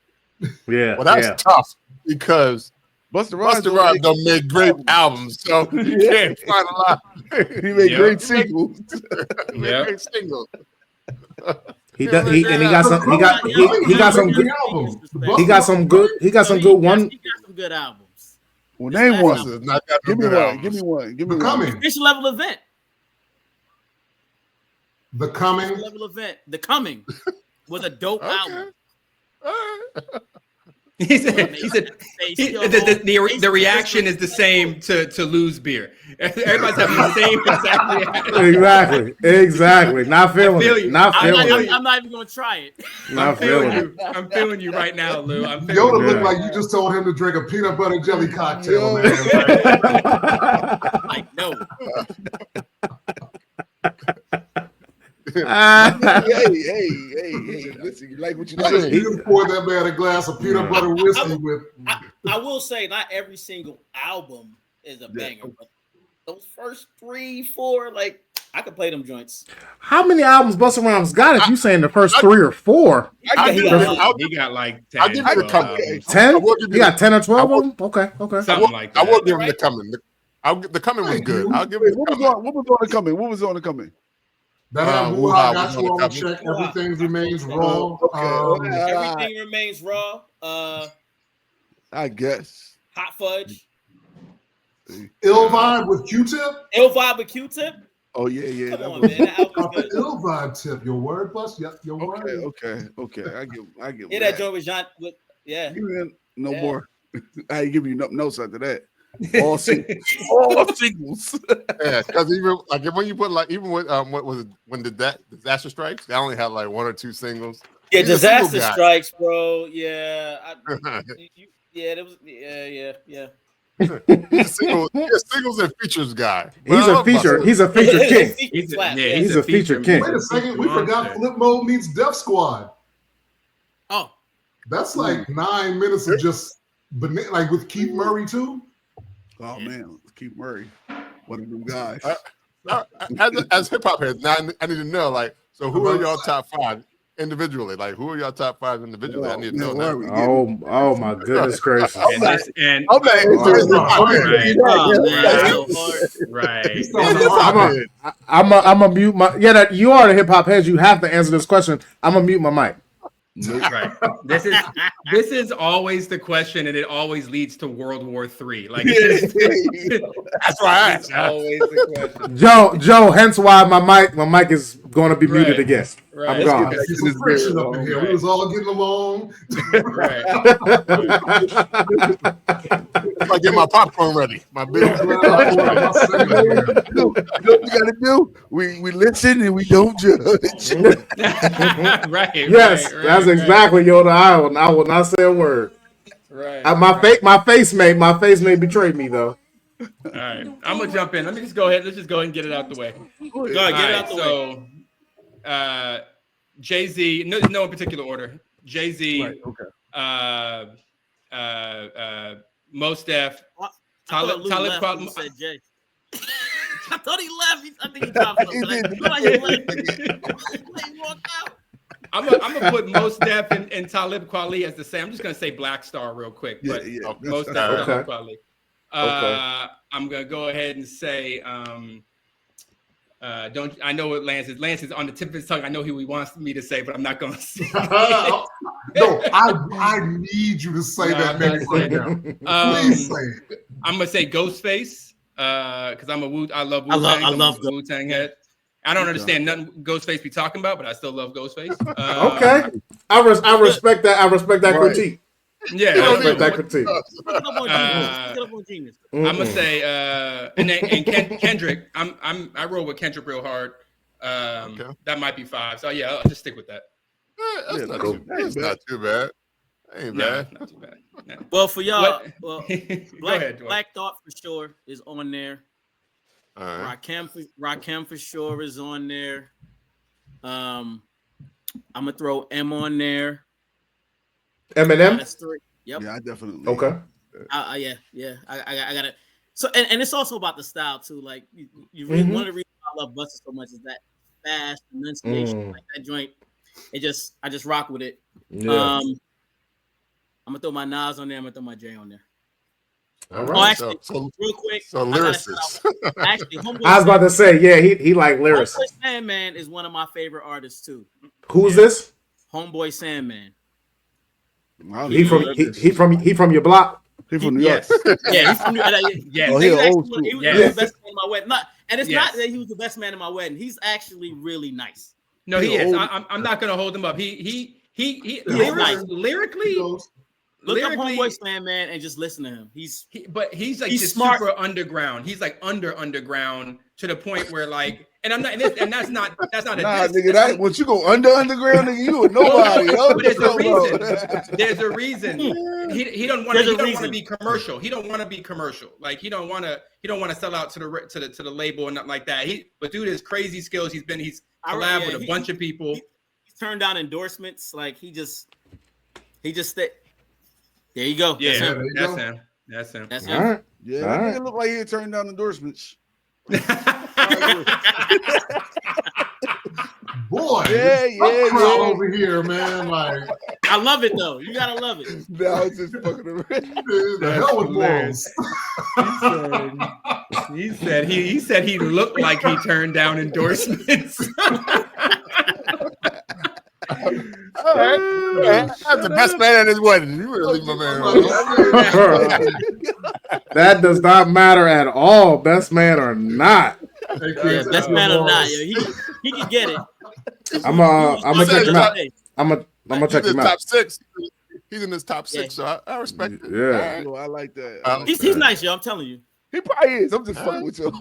Yeah. Well, that's tough because Busta Rhymes don't make great albums, so you can't find a lot. He made great singles. He made great singles. He got some good albums. He got some good He got some good albums. Well, name one. Give me one. The Coming. Fish level event. The Coming. Fish level event. The Coming was a dope album. He said the reaction is the same to lose beer. Everybody's having the same exact reaction. Exactly. Not feeling it. I'm not even gonna try it. Not feeling it. I'm feeling you right now, Lou. Yoda looked like you just told him to drink a peanut butter jelly cocktail, man. Like, no. Hey, listen, you like what you like. You just poured that man a glass of peanut butter whiskey with. I will say, not every single album is a banger, but those first 3, 4, like I could play them joints. How many albums Busta Rhymes got? If you saying the first 3 or 4, he got like 10. I'll give you the Coming. 10. He got 10 or 12 of them. Okay. Something like that. I will give him the Coming. The Coming was good. I'll give him the Coming. What was on the Coming? What was on the Coming? That album, I got you on check. Everything remains raw. Everything remains raw. I guess. Hot Fudge. Ill Vibe with Q-Tip. Ill Vibe with Q-Tip. Oh yeah. Come on, man. That album was good. Ill Vibe tip. Your word, Bus. Yep. Your word. Okay. I give. Yeah, that joint with Jean. Yeah. No more. I ain't giving you notes after that. All singles. Yeah, because even like when you put like even with what was it when Disaster Strikes? They only had like 1 or 2 singles. Yeah, Disaster Strikes, bro. Yeah. That was yeah. Singles and features guy. He's a feature king. He's a feature king. Wait a second, we forgot Flip Mode meets Def Squad. Oh, that's like 9 minutes of just like with Keith Murray too. Oh man, Keith Murray, one of them guys. As hip hop heads, now I need to know like, so who are y'all top 5 individually? Like, who are y'all top 5 individually? I need to know that. Oh my goodness gracious! Right. I'm gonna mute my. Yeah, that you are the hip hop heads. You have to answer this question. I'm gonna mute my mic. Right. This is always the question, and it always leads to World War III. Like that's why I asked. Always the question. Joe. Hence why my mic is going to be muted again. Right. I'm gone. There's some friction up in here. We was all getting along. Right. I get my popcorn ready. My big. What we gotta do? We listen and we don't judge. Right. Yes, that's exactly Yoda. I will not say a word. Right. My face may betray me though. All right, I'm gonna jump in. Let's just go ahead and get it out the way. Go ahead, get it out the way. So, Jay-Z, no in particular order. Jay-Z, Right, Mos Def, Talib Kweli. Said Jay. I thought he left. I think he dropped something. He walked out. I'm gonna put Mos Def and Talib Kweli as the same. I'm just gonna say Black Star real quick, but Mos Def, Talib Kweli. I'm gonna go ahead and say I know what Lance is. Lance is on the tip of his tongue. I know who he wants me to say, but I'm not gonna say. No, I need you to say that name right now. Please say it. I'm gonna say Ghostface because I love Wu-Tang. I love the Wu-Tang head. I don't understand nothing Ghostface be talking about, but I still love Ghostface. Okay, I respect that. I respect that critique. Yeah, I respect that critique. I'm gonna say, and Kendrick. I roll with Kendrick real hard. That might be 5. So yeah, I'll just stick with that. That's not too bad. Ain't bad. Not too bad. No. Well, for y'all, Black Thought for sure is on there. All right. Rakim for sure is on there. I'm gonna throw M on there. Eminem. That's 3. Yep. Yeah, I definitely. Okay. Yeah. I gotta. So and it's also about the style too. Like you really one of the reasons I love Busta so much is that fast enunciation, like that joint. I just rock with it. Yeah. I'm gonna throw my Nas on there. I'm gonna throw my J on there. All right. Oh, actually, real quick. So lyricist. Actually, I was about to say, yeah, he like lyrics. Homeboy Sandman is one of my favorite artists too. Who's this? Homeboy Sandman. He from your block. He from New York. Yeah, he's from New York. Yeah. Oh, he old school. He was the best man in my wedding. And it's not that he was the best man in my wedding. He's actually really nice. No, he is. I'm not gonna hold him up. He lyrically. Look up Homeboy Sandman and just listen to him. He's like he's just smart. super underground. He's like underground to the point where like, and I'm not, and that's not a nigga. Once you go underground, nigga, you a nobody. But there's a reason. There's a reason. He don't want to be commercial. He don't want to be commercial. Like he don't want to sell out to the label and nothing like that. But dude has crazy skills. He's collabed with a bunch of people. He's turned down endorsements. Like he just there you go. Yeah, that's him. All right. Yeah, All that right. nigga look like he had turned down endorsements. Boy, yeah. over here, man. Like, I love it though. You gotta love it. No, it's just fucking around. The hell with morals. He said he looked like he turned down endorsements. All right. That's the best man at his wedding. You really leave my man alone. That does not matter at all, best man or not. Yeah, best man or not, yo, he can get it. I'm gonna check him out. I'm gonna check him out. Top 6. He's in his top 6, so I respect it. Yeah, Yo, I like that. He's nice, yo. I'm telling you. He probably is. I'm just fucking with you.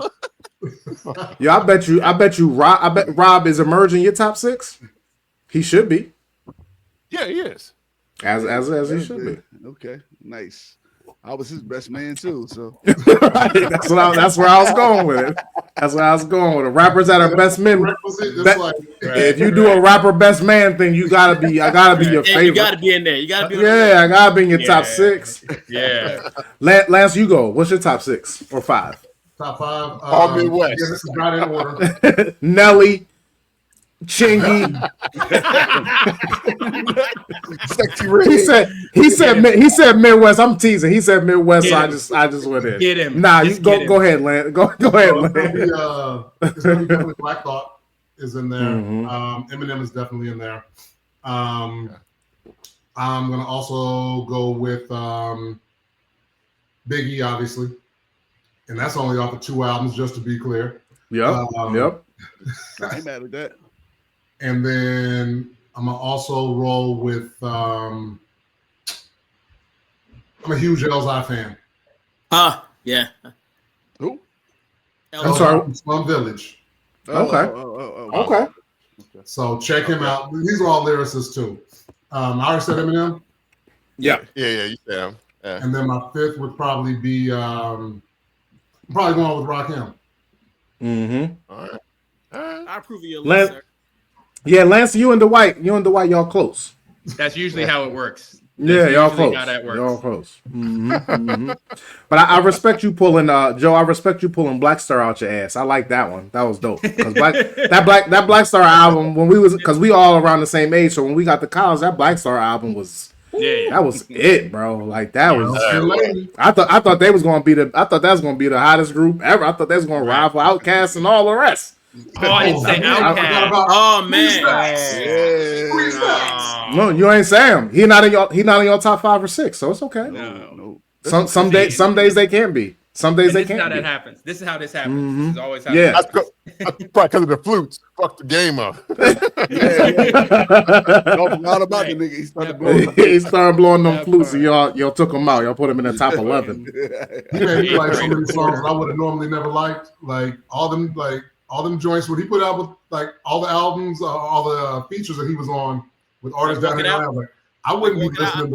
Yeah, I bet you Rob is emerging your top 6. He should be. Yeah, he is. As he should be. Okay, nice. I was his best man too, so that's where I was going with it. That's where I was going with it. Rappers that are best men. If you do a rapper best man thing, I gotta be your favorite. You gotta be in there. You gotta be. I gotta be in your top 6. Yeah. Lance, you go. What's your top 6 or 5? Top 5. All Midwest. Yeah, this is not in order. Nelly, Chingy. he said Midwest. I'm teasing. He said Midwest, so I just went in. Get him. Nah, you go ahead, Lance. Go ahead, Lance. It's gonna be Black Thought is in there. Mm-hmm. Eminem is definitely in there. I'm gonna also go with Biggie, obviously, and that's only off of 2 albums, just to be clear. Yep. I ain't mad at that. And then I'm gonna also roll with. I'm a huge Elzhi fan. Yeah. Who? I'm sorry. Slum Village. Okay. Okay. So check him out. These are all lyricists too. I already said Eminem. Yeah. You said him. Yeah. And then my 5th would probably be I'm probably going with Rakim. Mm-hmm. All right. I approve of your list, sir. Yeah, Lance, you and Dwight, y'all close. That's usually how it works. Yeah, y'all close. How that works. Y'all close. Mm-hmm, mm-hmm. But I respect you pulling, Joe. I respect you pulling Black Star out your ass. I like that one. That was dope. Because that Black Star album, because we all around the same age, so when we got to college, that Black Star album was. Yeah. That was it, bro. Like that was. I thought they was gonna be the. I thought that was gonna be the hottest group ever. I thought they was gonna ride for Outkast and all the rest. Oh, I didn't say Outkast. Oh man. No, you ain't Sam. He not in your top 5 or 6, so it's okay. No. Some days they can be. Some days they can't. This is how that happens. This is how this happens. This is always how. Yeah. That's probably because of the flutes. Fuck the game up. Not about the nigga. He started blowing them flutes, and y'all took him out. Y'all put him in the top 11. He made me like so many songs that I would have normally never liked. Like all them joints. What he put out with like all the albums, all the features that he was on with artists down in Atlanta. Like, I wouldn't be listening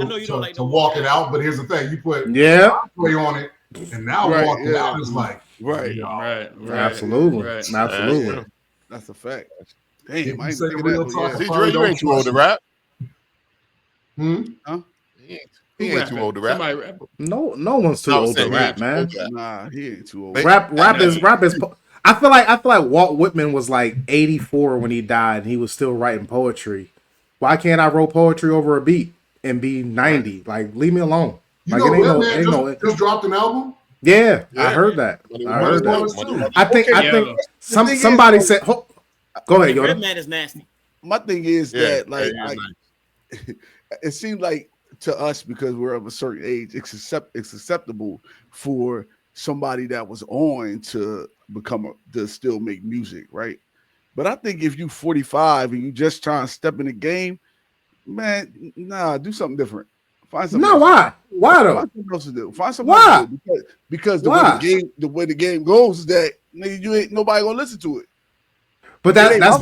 to Walk It Out, but here's the thing: you put play on it, and now Walk It Out is like right. Absolutely. That's a fact. Damn, I ain't say thinking real that. talk. See, Dre, you ain't too old to rap. Huh? He ain't too old to rap. No one's too old to rap, man. Nah, he ain't too old. Rap is. I feel like Walt Whitman was like 84 when he died, and he was still writing poetry. Why can't I write poetry over a beat and be 90? Like, leave me alone. You like, know, Redman just dropped an album. Yeah, I heard that. I think somebody said. Go ahead, Yoda. Redman is nasty. My thing is that it seems like to us, because we're of a certain age, it's acceptable for somebody that was on to to still make music, right? But I think if you 45 and you just trying to step in the game, man, nah, do something different. Find something. No, why? Why though? Find something else to do. Find something else to do. Because the way the game goes is that nigga, you ain't nobody gonna listen to it. But that's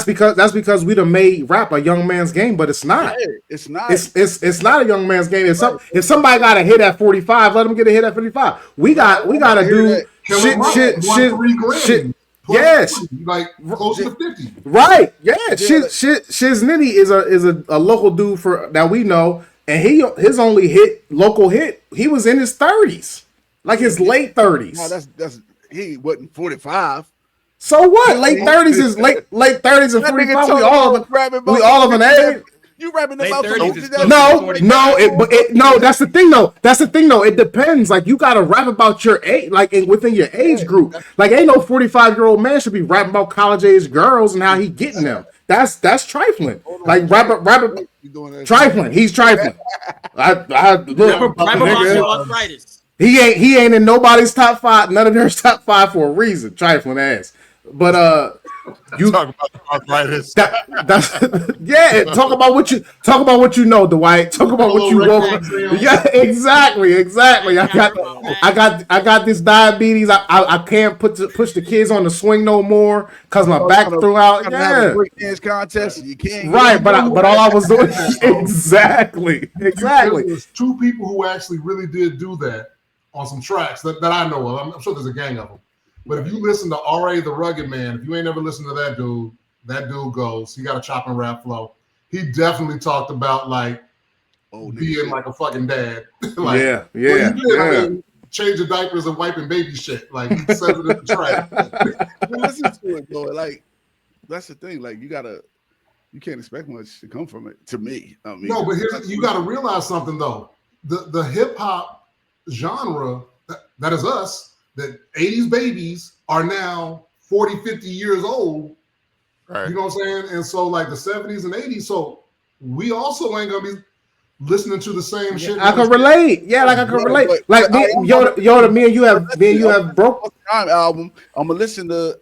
because we done made rap a young man's game, but it's not. Yeah, it's not. It's not a young man's game. If somebody got a hit at 45, let them get a hit at 55. We gotta do shit. Yes, like close to 50. Right. Yeah. Shiznitty is a local dude that we know, and his only local hit, he was in his 30s, like his late 30s. No, he wasn't 45. So what? Late 30s is late 30s and 45. We all of an age. You rapping about no. That's the thing though. It depends. Like, you gotta rap about your age, like within your age group. Like, ain't no 45-year-old man should be rapping about college age girls and how he getting them. That's trifling. Like, rapper trifling. He's trifling. Rap about your arthritis. He ain't in nobody's top 5, none of their top 5 for a reason. Trifling ass. But you talk about the arthritis. Yeah, talk about what you know, Dwight. Talk about what you woke. Yeah, exactly. I got this diabetes. I can't push the kids on the swing no more because my back threw out. Yeah, break dance contest. You can't. Right, but all I was doing exactly. There's 2 people who actually really did do that on some tracks that I know of. I'm sure there's a gang of them. But if you listen to R.A. the Rugged Man, if you ain't ever listened to that dude goes. He got a chop and rap flow. He definitely talked about like being like a fucking dad. Like, yeah. I mean, changing diapers and wiping baby shit. Like, he says it in the track. Listen to it, though. Like, that's the thing. Like, you can't expect much to come from it. To me, I mean, no. But you got to realize something though. The hip hop genre that is us. That 80s babies are now 40, 50 years old. Right. You know what I'm saying? And so like the 70s and 80s. So we also ain't gonna be listening to the same shit. I can relate. Yeah, like I can relate. Like Yoda, me and you have broke time album. I'm gonna listen to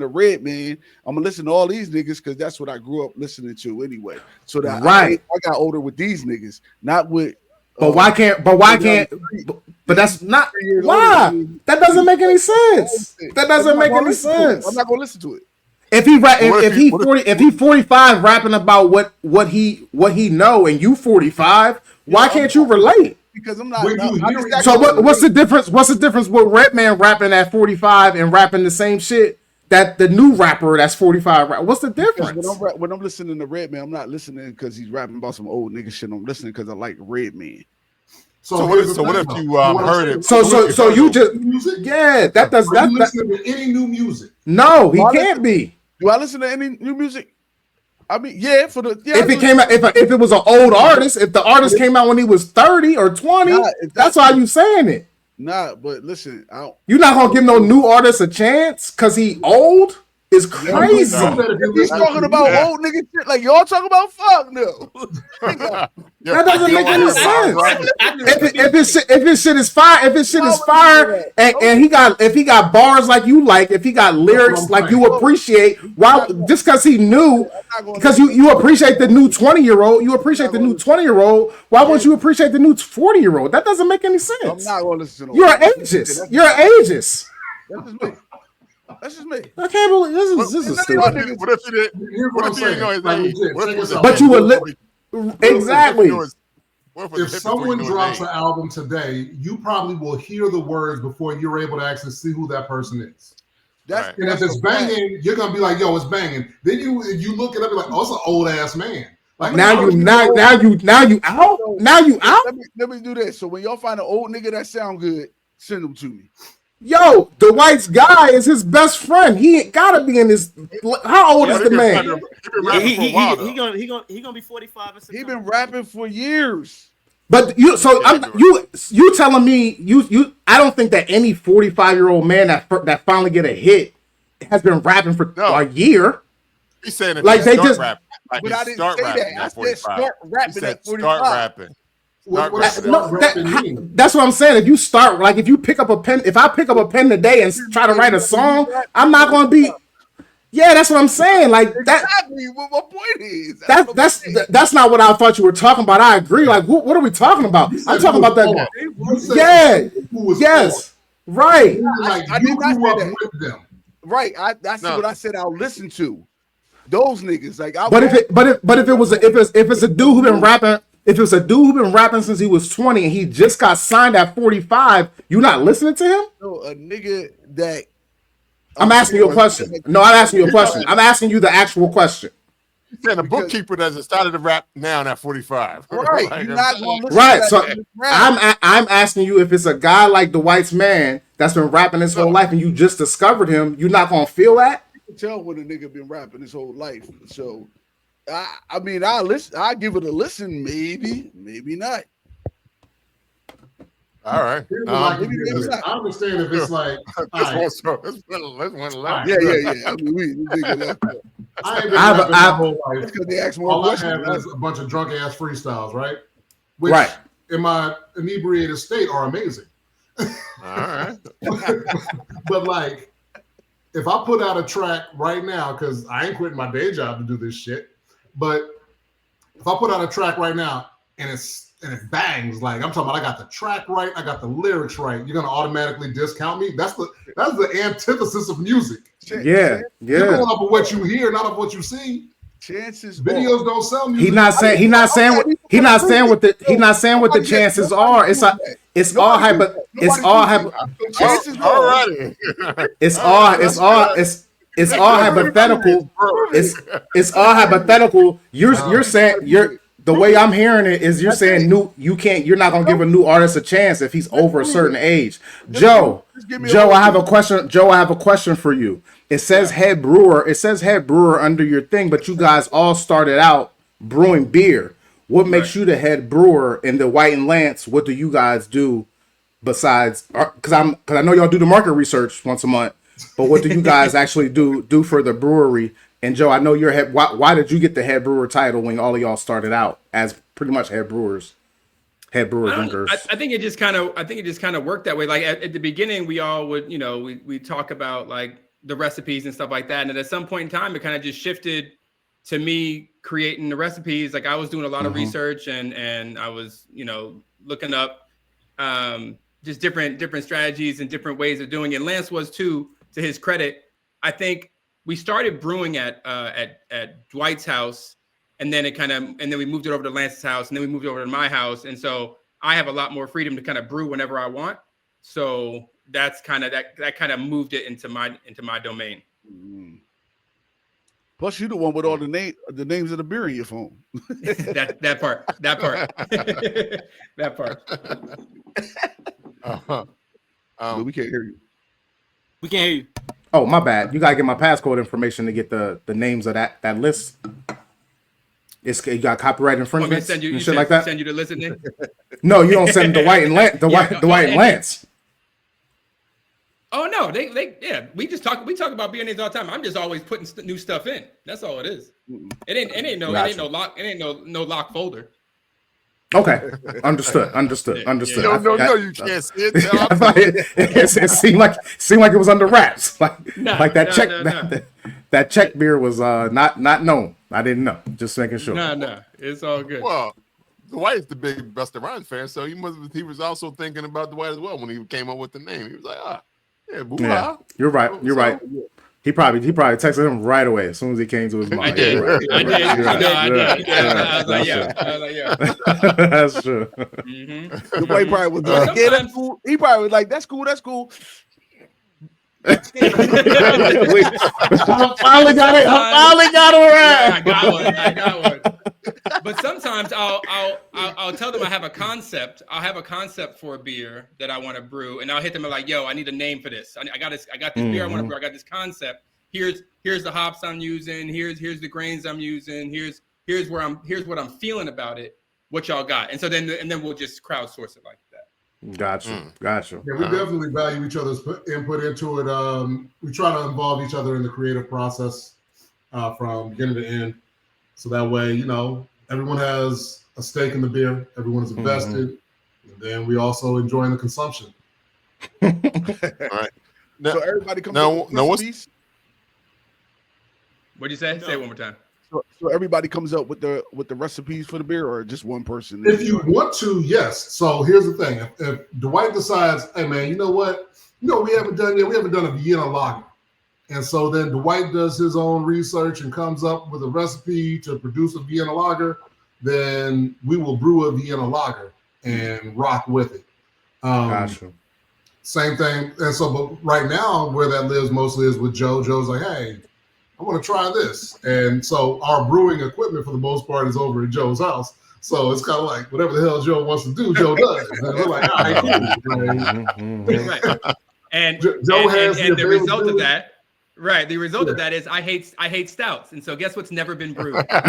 Redman. I'm gonna listen to all these niggas because that's what I grew up listening to anyway. So that I got older with these niggas, not with. But why can't? But that's not why. That doesn't make any sense. That doesn't make any sense. I'm not gonna listen to it. If he 45 rapping about what he know, and you 45, why can't you relate? Because I'm not. So what's the difference? What's the difference with Redman rapping at 45 and rapping the same shit that the new rapper that's 45? What's the difference? When I'm listening to Redman, I'm not listening because he's rapping about some old nigga shit. I'm listening because I like Redman. So what if you heard it? So you just that does that. Listen to any new music? No, he can't be. Do I listen to any new music? I mean, if it came out, if it was an old artist, if the artist came out when he was 30 or 20, that's why you saying it. Nah, but listen, I don't. You're not gonna give no new artist a chance because he old? Is crazy. If he's talking about old nigga shit, like y'all talking about fuck no. That doesn't make any sense. If his shit is fire, and if he got bars like you like, if he got lyrics like you appreciate, why just because he knew, because you appreciate the new 20-year-old, you appreciate the new 20-year-old, why won't you appreciate the new 40-year-old? That doesn't make any sense. I'm not gonna listen to You're ageist. You're ageist. That's just me. That's just me. I can't believe this is stupid. What if he didn't know his age? But you would exactly. If someone drops an album today, you probably will hear the words before you're able to actually see who that person is. And if it's banging, you're gonna be like, "Yo, it's banging." Then you look it up, you're like, "Oh, it's an old ass man." Like now you out. Let me do this. So when y'all find an old nigga that sound good, send them to me. Yo, the white guy is his best friend. He ain't gotta be in his. How old is the man? He gonna be 45 or something. He been rapping for years. But you telling me you I don't think that any 45-year-old man that finally get a hit has been rapping for a year. He's saying like they just rap, like but I didn't say that. I said start rapping at 45. Start rapping. That's what I'm saying. If you start, like, if you pick up a pen, if I pick up a pen today and try to write a song, I'm not going to be. Yeah, that's what I'm saying. Like that. Exactly what my point is. That's not what I thought you were talking about. I agree. Like, what are we talking about? I'm talking about that. Yeah. Yes. Right. I did not say that. Right. That's what I said. I'll listen to those niggas. Like, but if it's a dude who been rapping. If it's a dude who been rapping since he was 20 and he just got signed at 45, you not listening to him? No, a nigga that. I'm asking you a question. No, I'm asking you a question. I'm asking you the actual question. You're saying a bookkeeper doesn't started to rap now at 45. Right. You're not going to listen right. To so I'm asking you if it's a guy like the White's man that's been rapping his whole life and you just discovered him, you're not going to feel that? You can tell when a nigga been rapping his whole life. So. I mean, I'll listen. I'll give it a listen. Maybe not. All right. I understand if it's like. Let's Yeah. I mean, we I ain't been rapping my whole life. Because they ask more All questions. I have is a bunch of drunk ass freestyles, right? Which, right. In my inebriated state, are amazing. All right. But like, if I put out a track right now, because I ain't quitting my day job to do this shit. But if I put out a track right now and it bangs, like I'm talking about, I got the track right, I got the lyrics right, you're gonna automatically discount me. That's the antithesis of music. Yeah. You're going off of what you hear, not of what you see. Chances videos don't sell music. He's not saying what the chances are. It's all hypothetical. It's all hypothetical. You're saying the way I'm hearing it is you're saying you're not gonna give a new artist a chance if he's over a certain age. Joe, I have a question for you. It says head brewer under your thing, but you guys all started out brewing beer. What makes you the head brewer in the White and Lance? What do you guys do besides? Because I know y'all do the market research once a month, but what do you guys actually do for the brewery? And Joe, I know you're head. Why did you get the head brewer title when all of y'all started out as pretty much head brewers? Head brewer drinkers. I think it just kind of worked that way. Like at the beginning, we all would, we talk about like the recipes and stuff like that. And at some point in time, it kind of just shifted to me creating the recipes. Like I was doing a lot of research and I was, looking up just different strategies and different ways of doing it. Lance was too, to his credit. I think we started brewing at Dwight's house, and then we moved it over to Lance's house, and then we moved it over to my house. And so I have a lot more freedom to kind of brew whenever I want. So that's kind of that kind of moved it into my domain. Plus, you the one with all the names of the beer in your phone. that part. But we can't hear you. We can't hear you. Oh, my bad. You gotta get my passcode information to get the names of that list. You got copyright infringement and shit like that. Send you the list in there? No, you don't send the White and Lance. The White and Lance. Oh no, yeah. We talk about beer names all the time. I'm just always putting new stuff in. That's all it is. It ain't no lock folder. Okay, understood. No, you can't see it. It seemed like it was under wraps. Like that check beer was not known. I didn't know. Just making sure. No, it's all good. Well, Dwight's the big Busta Rhymes fan, so he was also thinking about Dwight as well when he came up with the name. He was like, yeah, you're right. You're right. He probably texted him right away as soon as he came to his mind. I did. I was like, yeah. That's true. The boy probably was like, yeah, that's cool. He probably was like, that's cool. I finally got it around. Yeah, I got one. But sometimes I'll tell them I have a concept. I'll have a concept for a beer that I want to brew, and I'll hit them and like, yo, I need a name for this. I got this beer I want to brew. I got this concept. Here's the hops I'm using. Here's the grains I'm using. Here's what I'm feeling about it. What y'all got? And so then we'll just crowdsource it like that. Gotcha. Yeah, we definitely value each other's input into it. We try to involve each other in the creative process from beginning to end. So that way, everyone has a stake in the beer. Everyone is invested. And then we also enjoy the consumption. All right. Now, so everybody comes up with recipes? What'd you say? Say it one more time. So everybody comes up with the recipes for the beer, or just one person? If you want to, yes. So here's the thing: if Dwight decides, hey man, you know what? We haven't done a Vienna lager, and so then Dwight does his own research and comes up with a recipe to produce a Vienna lager, then we will brew a Vienna lager and rock with it. Gotcha. Same thing. And so, but right now, where that lives mostly is with Joe. Joe's like, hey, I want to try this. And so our brewing equipment for the most part is over at Joe's house. So it's kind of like whatever the hell Joe wants to do, Joe does. And we're like, all right, cool. Right. And Joe has the result of that. Right. The result of that is I hate stouts. And so guess what's never been brewed? But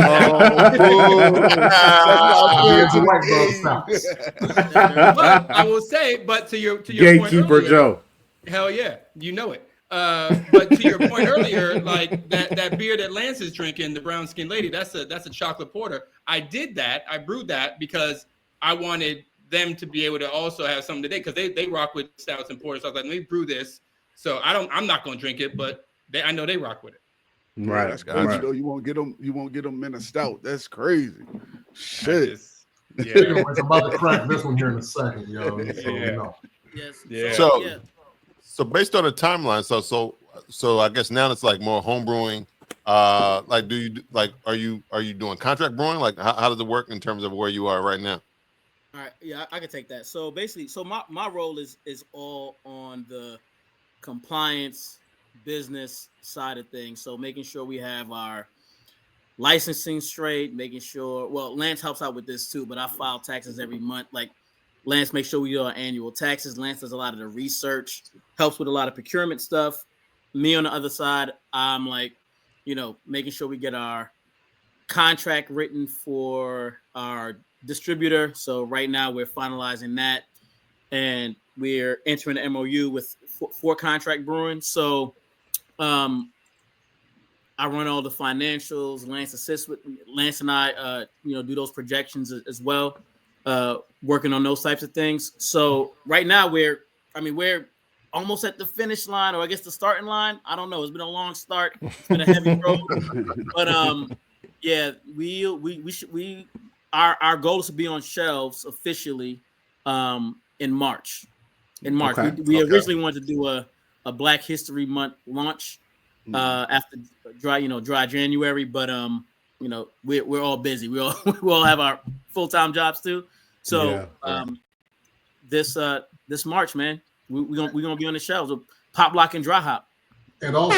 I will say, but to your Gatekeeper point earlier, Joe. Hell yeah, you know it. But to your point earlier, like that beer that Lance is drinking, the brown skin lady, that's a chocolate porter. I did that. I brewed that because I wanted them to be able to also have something today because they rock with stouts and porters. So I was like, let me brew this. So I'm not gonna drink it, but I know they rock with it. Right, that's crazy. Right. You won't get them in a stout. That's crazy. Shit. I'm about to crack this one here in a second, yo. So based on the timeline, so I guess now it's like more home brewing. Like, are you doing contract brewing? Like, how does it work in terms of where you are right now? All right, yeah, I can take that. So basically, my role is all on the compliance business side of things. So making sure we have our licensing straight, making sure. Well, Lance helps out with this too, but I file taxes every month. Like, Lance makes sure we do our annual taxes. Lance does a lot of the research, helps with a lot of procurement stuff. Me on the other side, I'm like, making sure we get our contract written for our distributor. So right now we're finalizing that, and we're entering an MOU with for contract brewing. So I run all the financials. Lance assists with Lance and I, do those projections as well. Working on those types of things. So right now we're almost at the finish line, or I guess the starting line. I don't know. It's been a long start. It's been a heavy road, but yeah, our goal is to be on shelves officially in March. Okay. We originally wanted to do a Black History Month launch after dry January, but we're all busy. We all have our full-time jobs too. So this March, man, we're gonna be on the shelves with Pop Lock and Dry Hop. And also,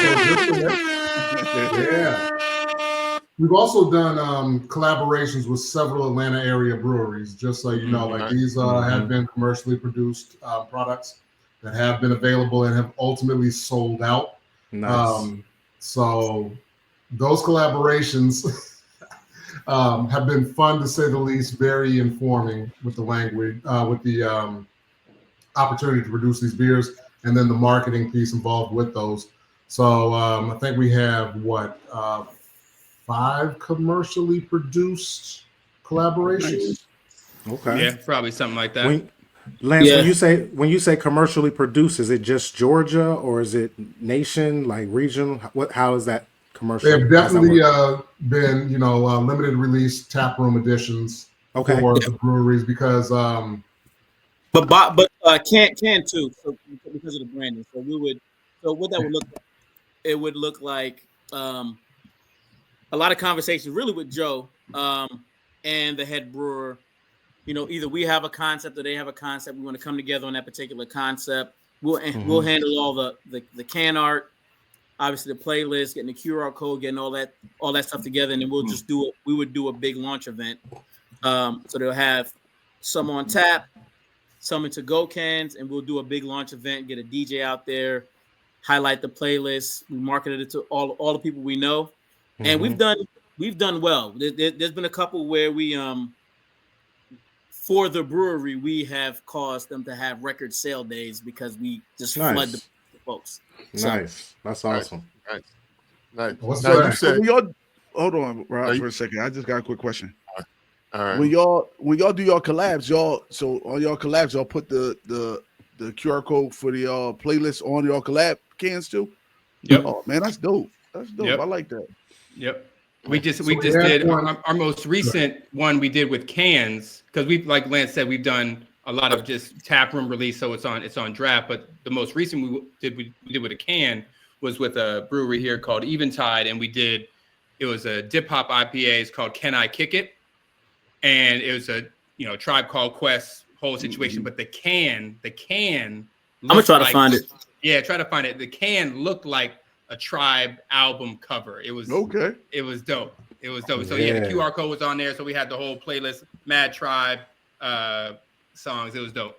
we've also done collaborations with several Atlanta area breweries. Just so you know, like these have been commercially produced products that have been available and have ultimately sold out. Nice. So those collaborations have been fun, to say the least, very informing with the language, with the opportunity to produce these beers. and then the marketing piece involved with those. So I think we have 5 commercially produced collaborations. Okay. Yeah, probably something like that. Lance, Yeah. when you say commercially produced, is it just Georgia or is it nation, like region? How is that commercial? They have definitely been, limited release tap room editions for the breweries because but can too, so because of the branding. So what that would look like, it would look like a lot of conversations really with Joe and the head brewer. Either we have a concept or they have a concept. We want to come together on that particular concept. We'll handle all the can art, obviously the playlist, getting the QR code, getting all that stuff together, and then we would do a big launch event. So they'll have some on tap, some in to-go cans, and we'll do a big launch event, get a DJ out there, highlight the playlist. We marketed it to all the people we know, and we've done well. There's been a couple where we for the brewery, we have caused them to have record sale days because we just flood the folks. Nice. That's awesome. Nice. What's Now, that? you said, Hold on, Rob, for a second. I just got a quick question. all right. When y'all do your collabs, on your collabs, y'all put the QR code for the playlist on your collab cans too? Yep. Oh man, that's dope. Yep. I like that. Yep. We just did our most recent one we did with cans, because we've, like Lance said, we've done a lot of just tap room release, so it's on draft. But the most recent we did with a can was with a brewery here called Eventide, and it was a dip hop IPA. It's called Can I Kick It? And it was a Tribe Called Quest whole situation. But the can I'm gonna try to find it. Yeah, try to find it. The can looked like a Tribe album cover. It was okay. It was dope. So the QR code was on there. So we had the whole playlist, Mad Tribe songs. It was dope.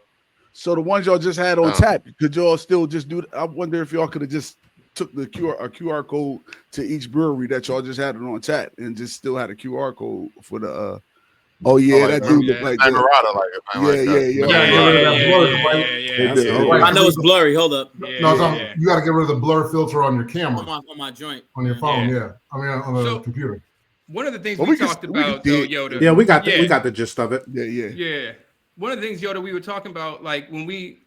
So the ones y'all just had on tap, could y'all still just do? I wonder if y'all could have just took the QR code to each brewery that y'all just had it on tap and just still had a QR code for the. Oh yeah, that dude look like that. I know it's blurry. Hold up. You got to get rid of the blur filter on your camera. On my joint. On your phone, I mean, on the computer. One of the things we talked about, though, Yoda. Yeah, we got the gist of it. Yeah. One of the things, Yoda, we were talking about, like when we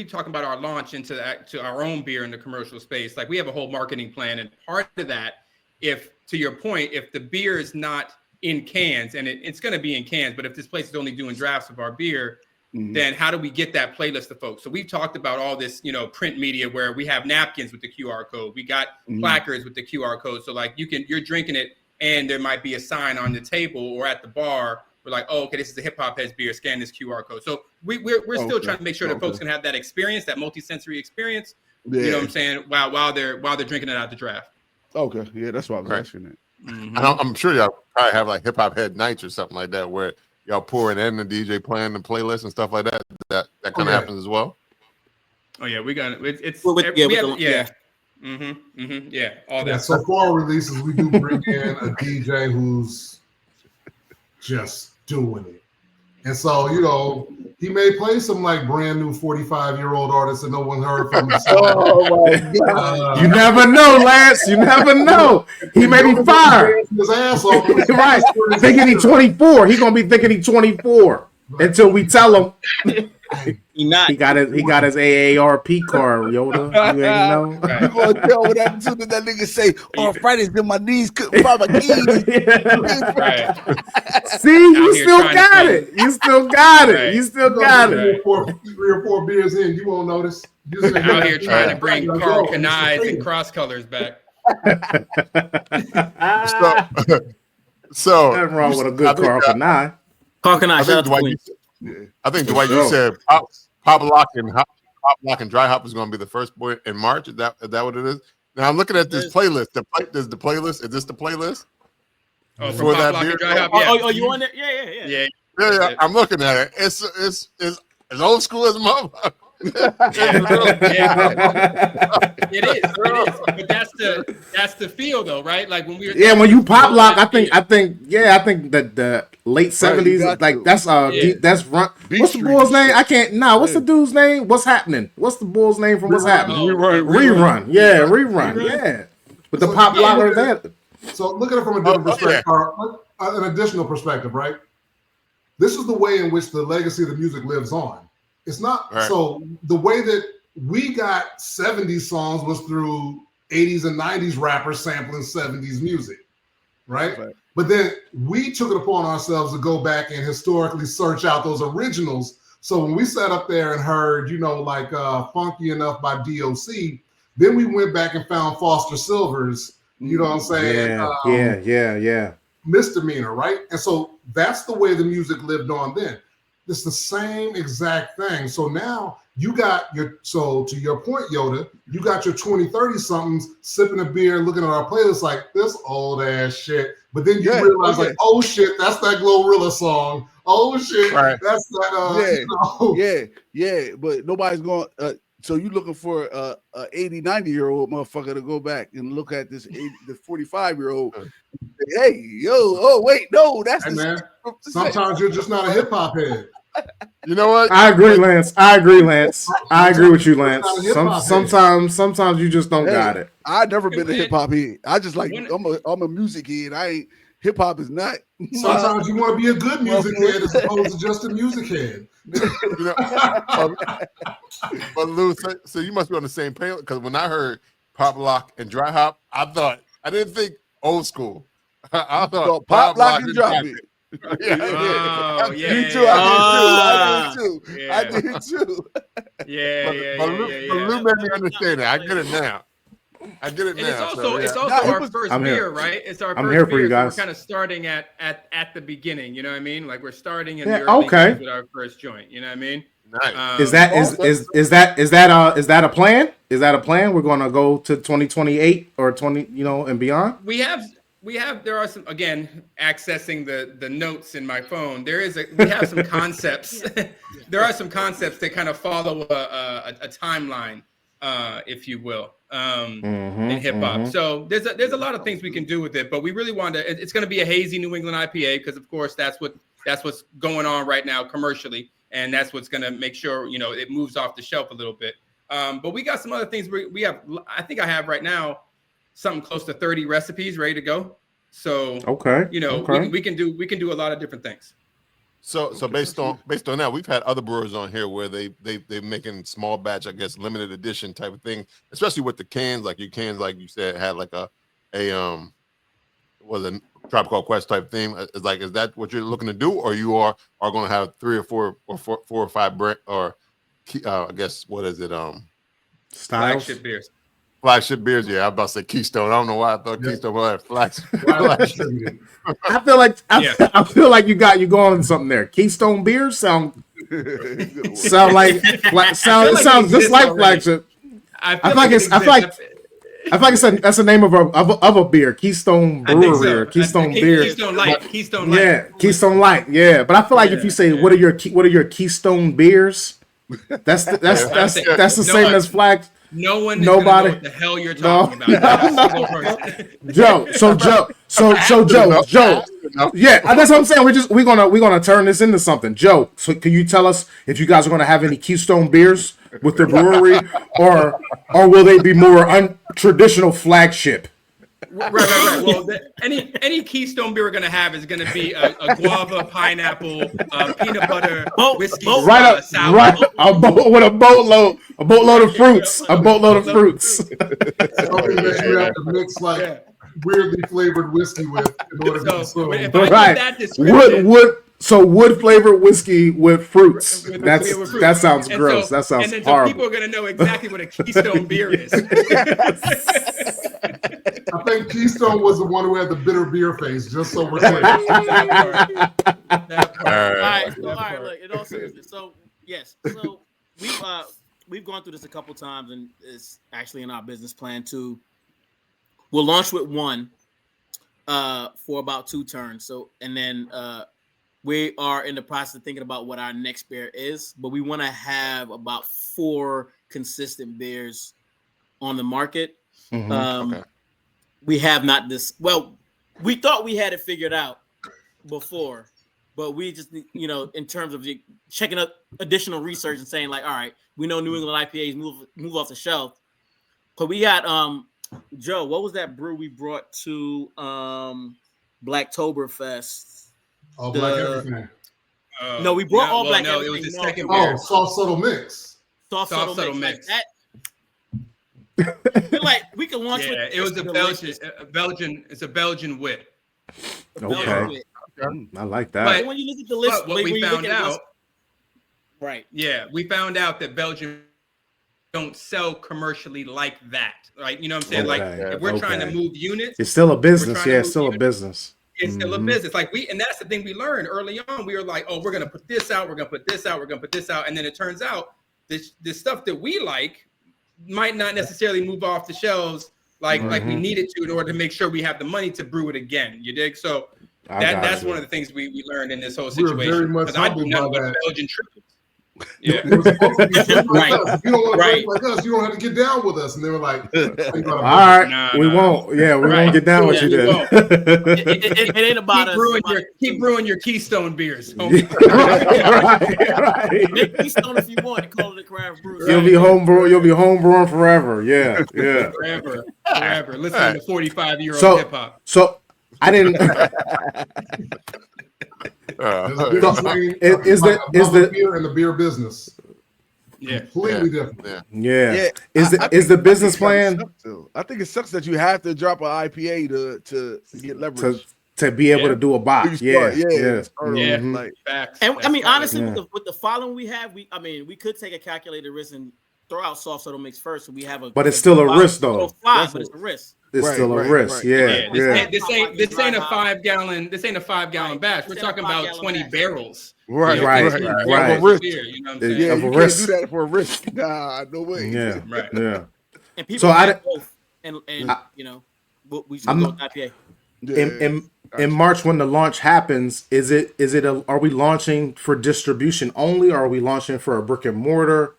talk about our launch into our own beer in the commercial space, like we have a whole marketing plan, and part of that, if to your point, if the beer is not in cans, and it's going to be in cans, but if this place is only doing drafts of our beer, then how do we get that playlist to folks? So we've talked about all this, print media where we have napkins with the QR code. We got placards with the QR code. So like you're drinking it and there might be a sign on the table or at the bar. We're like, oh, okay, this is the Hip Hop Heads beer. Scan this QR code. So we're still trying to make sure that folks can have that experience, that multi-sensory experience. Yeah. You know what I'm saying? While they're drinking it out the draft. Okay, yeah, that's why I was asking that. And I'm sure y'all probably have like Hip Hop Head nights or something like that where y'all pouring in the DJ playing the playlist and stuff like that. That kind of happens as well. Oh yeah, we got it. It's all all Yeah, that. so for our releases, we do bring in a DJ who's just doing it. And so, he may play some like brand new 45-year-old artists that no one heard from before. Oh my God. You never know, Lance. You never know. He may be fired. His ass off. Right. Thinking he's 24. He gonna be thinking he's 24 until we tell him. He got his AARP card, Yoda. You ain't know. You gonna tell what happened to that nigga say? On Fridays, then my knees couldn't find my keys. See, you still got it. You still got it. You still got it. 3 or 4 beers in, you won't notice. You're out here trying to bring Carl Kanais and cross colors back. So nothing wrong with a good Carl Kanai. Carl Kanai, shout out to Queens. I think Dwight, you said Pop Lock and Dry Hop is going to be the first boy in March. Is that what it is? Now I'm looking at this playlist. Is this the playlist? Oh, for that beer? Dry Hop, yeah. Oh, you on it? Yeah. I'm looking at it. It's as old school as a motherfucker. It is. But that's the feel though, right? Like when we were when you pop lock, I think that the late '70s, like that's that's run. What's the bull's name? I can't. What's the dude's name? What's happening? What's the bull's name from What's Happening? Rerun. Yeah, rerun. Yeah, with the pop lock or that. So look at it from a different perspective, an additional perspective, right? This is the way in which the legacy of the music lives on. It's not so the way that we got 70s songs was through 80s and 90s rappers sampling 70s music, right? But then we took it upon ourselves to go back and historically search out those originals. So when we sat up there and heard, like Funky Enough by DOC, then we went back and found Foster Silver's, you know what I'm saying? Yeah. Misdemeanor, right? And so that's the way the music lived on then. It's the same exact thing. So now you got to your point, Yoda, you got your 20, 30 somethings sipping a beer, looking at our playlist like this old ass shit. But then you realize like, oh shit, that's that Glorilla song. Oh shit, that's that. Yeah. But nobody's going. So you looking for a 80, 90-year-old motherfucker to go back and look at this the 45-year-old. Hey, wait, no, that's man. Sometimes you're just not a hip hop head. You know what? I agree, Lance. I agree with you, Lance. Sometimes you just don't got it. I've never been a hip hop head. I just like I'm a music head. I ain't hip hop is not. Sometimes you want to be a good music head as opposed to just a music head. But Lou, so you must be on the same page because when I heard pop lock and dry hop, I didn't think old school. I thought pop lock and dry beat. Oh, yeah. Me too. I did too. But Lou made me understand that. I get it now. It's also our first beer, right? It's our first here beer. For you guys. So we're kind of starting at the beginning. You know what I mean? Like we're starting in the early days with our first joint. You know what I mean? Nice. Is that a plan? Is that a plan? We're going to go to 2028 or 20, and beyond. We have. There are some, again, accessing the notes in my phone. We have some concepts. There are some concepts that kind of follow a timeline, if you will, in hip hop. So there's a lot of things we can do with it, but we really want to. It's going to be a hazy New England IPA because, of course, that's what's going on right now commercially, and that's what's going to make sure it moves off the shelf a little bit. But we got some other things. We have. I think I have right now something close to 30 recipes ready to go. So we can do a lot of different things. So based on that, we've had other brewers on here where they're making small batch, I guess, limited edition type of thing, especially with the cans. Like your cans, like you said, had like a Tropical Quest type theme. Is that what you're looking to do, or you are going to have 3 or 4 or 4 or 5 brand or I guess what is it styles? Flagship beers, yeah. I'm about to say Keystone. I don't know why I thought Keystone was flagship. I feel like you going on something there. Keystone beers sound like sounds just like flagship. I feel like that's the name of a beer, Keystone Brewery or Keystone Beer. Keystone Light. Yeah, Keystone Light. Yeah, but I feel like if you say what are your Keystone beers, that's the same as flag. Nobody know what the hell you're talking about. Joe. Yeah, that's what I'm saying. We're gonna turn this into something. Joe, so can you tell us if you guys are gonna have any Keystone beers with the brewery, or will they be more untraditional flagship? Right. Well, any Keystone beer we're gonna have is gonna be a guava, pineapple, peanut butter, whiskey, sour. With a boatload of fruits. Something that you have to mix like weirdly flavored whiskey with in order to so if I that description, wood flavored whiskey with fruits. That sounds gross. That sounds horrible. So people are gonna know exactly what a Keystone beer is. I think Keystone was the one who had the bitter beer face, just so we're clear. All right. Look, in all seriousness, so yes, so we've gone through this a couple times, and it's actually in our business plan too. We'll launch with one for about 2 turns. So, and then we are in the process of thinking about what our next beer is, but we want to have about 4 consistent beers on the market. Okay. We have not this. Well, we thought we had it figured out before, but we just, in terms of checking up additional research and saying like, all right, we know New England IPAs move off the shelf. But we got Joe, what was that brew we brought to Blacktoberfest? Oh, Black everything. No, we brought all Black no, everything. it was the No. second beer. Oh, soft subtle mix. Soft subtle mix. Like that. Like we can launch. Yeah, it was a Belgian. It's a Belgian wit. Okay. I like that. But when you look at the list, what we found out, right? Yeah, we found out that Belgium don't sell commercially like that. Like, you know what I'm saying? Like, if we're trying to move units, it's still a business. Yeah, it's still a business. It's still a business. Like and that's the thing we learned early on. We were like, oh, we're gonna put this out, we're gonna put this out, we're gonna put this out, and then it turns out the stuff that we like might not necessarily move off the shelves like we needed to in order to make sure we have the money to brew it again. You dig? So that's one of the things we learned in this whole situation. We're very much I do humbled know by what that. Belgian trip. Yeah. It was supposed to be just like Right. us. If you don't want to Right. drink like us, you don't have to get down with us. And they were like, All right, we won't. Yeah, we won't get down with you then. It ain't about us. Keep brewing your Keystone beers. right. Keystone if you want. Call it a craft brew. You'll be homebrewing forever. Yeah. Forever. Listen to 45-year-old hip hop. So I didn't. Is the beer and the beer business? Yeah, completely different. Yeah. Is the business plan? I think it sucks that you have to drop an IPA to get leverage. To be able to do a box. Yeah. Like, facts. And I mean, honestly, with the following we have, we could take a calculated risk and throw out soft subtle mix first, so we have a. But it's still a risk, though. But it's a risk. It's still a risk. Yeah. This ain't a 5-gallon. This ain't a 5-gallon batch. We're talking about 20 barrels. Right. You know what I'm saying? Yeah, you can't do that for a risk. Nah, no way. Yeah. Right. Yeah. And people both. And we should go with IPA. In March, when the launch happens, are we launching for distribution only, or are we launching for a brick and mortar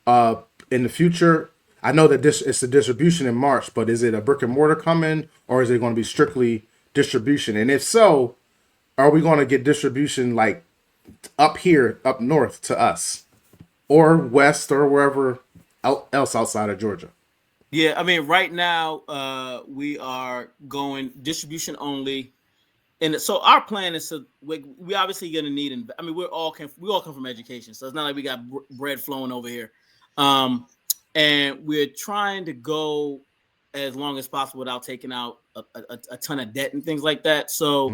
in the future? I know that it's the distribution in March, but is it a brick and mortar coming, or is it going to be strictly distribution? And if so, are we going to get distribution like up north to us, or west, or wherever else outside of Georgia? Yeah, I mean, right now we are going distribution only. And so our plan is we obviously going to need. I mean, we all come from education, so it's not like we got bread flowing over here. And we're trying to go as long as possible without taking out a ton of debt and things like that. So,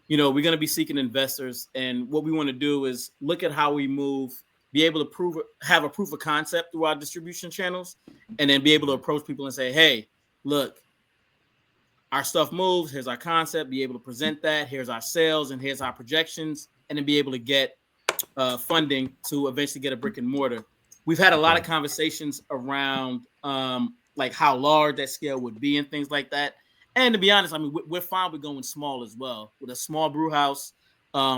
we're going to be seeking investors, and what we want to do is look at how we move, be able to have a proof of concept through our distribution channels, and then be able to approach people and say, hey, look, our stuff moves. Here's our concept. Be able to present that. Here's our sales, and here's our projections, and then be able to get funding to eventually get a brick and mortar. We've had a lot of conversations around like how large that scale would be and things like that. And to be honest, I mean, we're fine with going small as well, with a small brew house,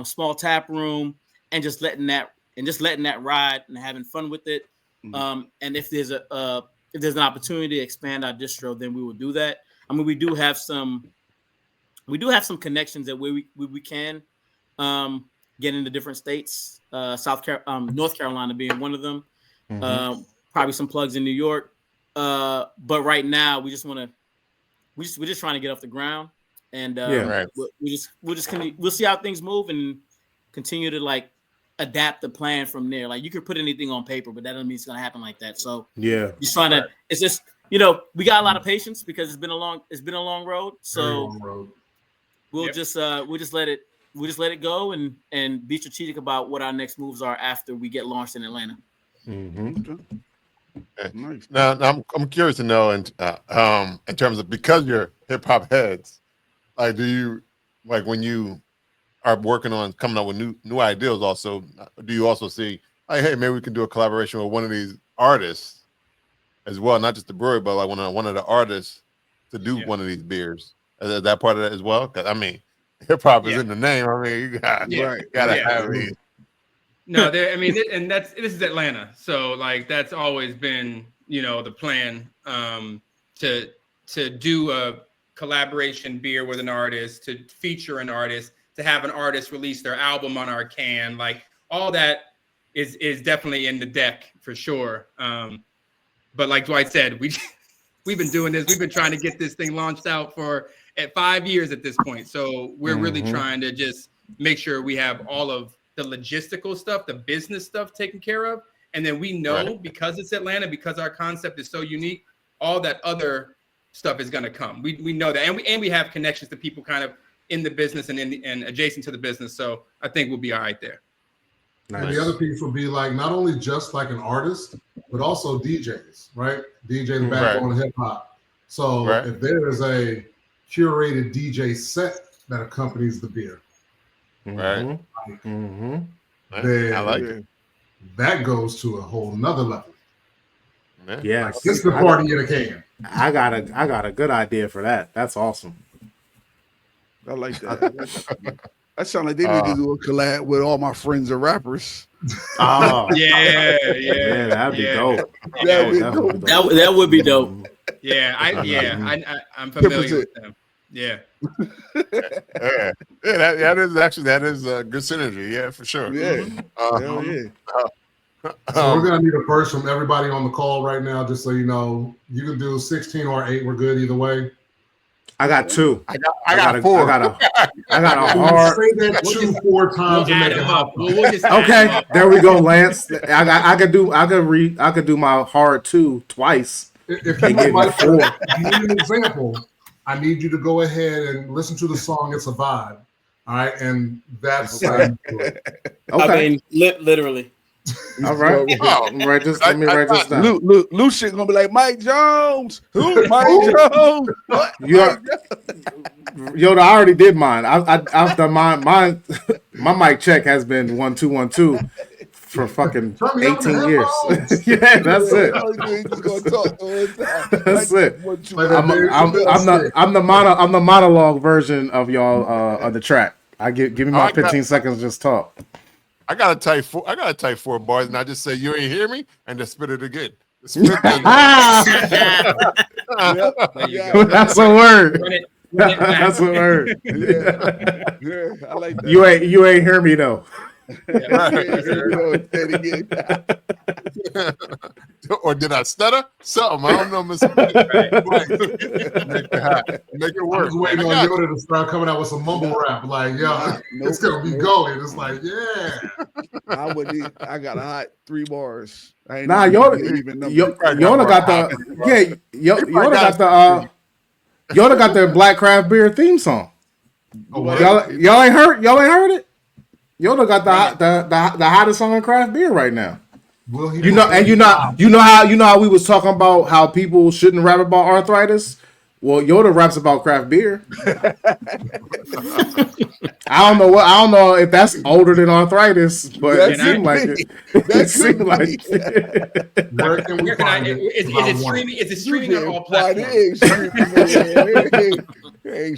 small tap room, and just letting that ride and having fun with it. And if there's an opportunity to expand our distro, then we will do that. I mean, we do have some connections that we can get into different states. North Carolina being one of them. Probably some plugs in New York. But right now we're just trying to get off the ground, and we'll see how things move and continue to like adapt the plan from there. Like you could put anything on paper, but that doesn't mean it's gonna happen like that. So just trying to. It's just we got a lot of patience because it's been a long road. So we'll just let it go and be strategic about what our next moves are after we get launched in Atlanta. Nice. Now I'm curious to know, in terms of, because you're hip hop heads, like, do you, like, when you are working on coming up with new ideas, also do you also see, like, hey, maybe we can do a collaboration with one of these artists as well, not just the brewery, but like one of the artists to do one of these beers? Is that part of that as well? Because I mean, hip hop is in the name. I mean, you gotta have it. No, I mean, and this is Atlanta, so like that's always been the plan to do a collaboration beer with an artist, to feature an artist, to have an artist release their album on our can, like all that is definitely in the deck for sure. But like Dwight said, we've been doing this. We've been trying to get this thing launched out for 5 years at this point. So we're really trying to just make sure we have all of the logistical stuff, the business stuff taken care of. And then we know because it's Atlanta, because our concept is so unique, all that other stuff is going to come. We know that. And we have connections to people kind of in the business and adjacent to the business. So I think we'll be all right there. Nice. And the other piece would be like not only just like an artist, but also DJs, right? DJ the backbone of hip hop. So if there is a curated DJ set that accompanies the beer, then I like it. That goes to a whole nother level. Yeah, like, it's the party in a can. I got a good idea for that. That's awesome. I like that. That sounds like they need to do a collab with all my friends and rappers. Oh yeah, that'd be dope. That would be dope. Yeah, I'm familiar with them. Yeah. That is good synergy. Yeah, for sure. Yeah. So we're gonna need a first from everybody on the call right now, just so you know. You can do 16 or 8. We're good either way. I got 2. I got 4. I got a hard. Say that 4 times and make it up. Okay, there we go, Lance. I could do my hard 2 twice. If you would like to need an example, I need you to go ahead and listen to the song. It's a vibe. All right, and that's okay. I mean, literally. All right. Let me write this down. Lucian's gonna be like Mike Jones. Who? Mike Jones. What? Yoda, I already did mine. I've done mine. My mic check has been 1 2 1 2 for fucking 18 years. Yeah, that's it. That's it. I'm the monologue version of y'all of the track. Give me my 15 seconds to just talk. I gotta type 4 bars, and I just say you ain't hear me, and just spit it again. That's a word. That's a word. Yeah, I like that. You ain't hear me though. Or did I stutter? Something. I don't know, Mr. Make it work. I was waiting on Yoda to start coming out with some mumble rap, like, it's gonna be going. It's like, I got a hot 3 bars. Yoda got the Black Craft Beer theme song. Y'all ain't heard it? Yoda got the hottest song in craft beer right now. You know how we was talking about how people shouldn't rap about arthritis. Well, Yoda raps about craft beer. I don't know if that's older than arthritis, but it seemed like it. It seemed like it. Where can we find it? Is it streaming on all platforms?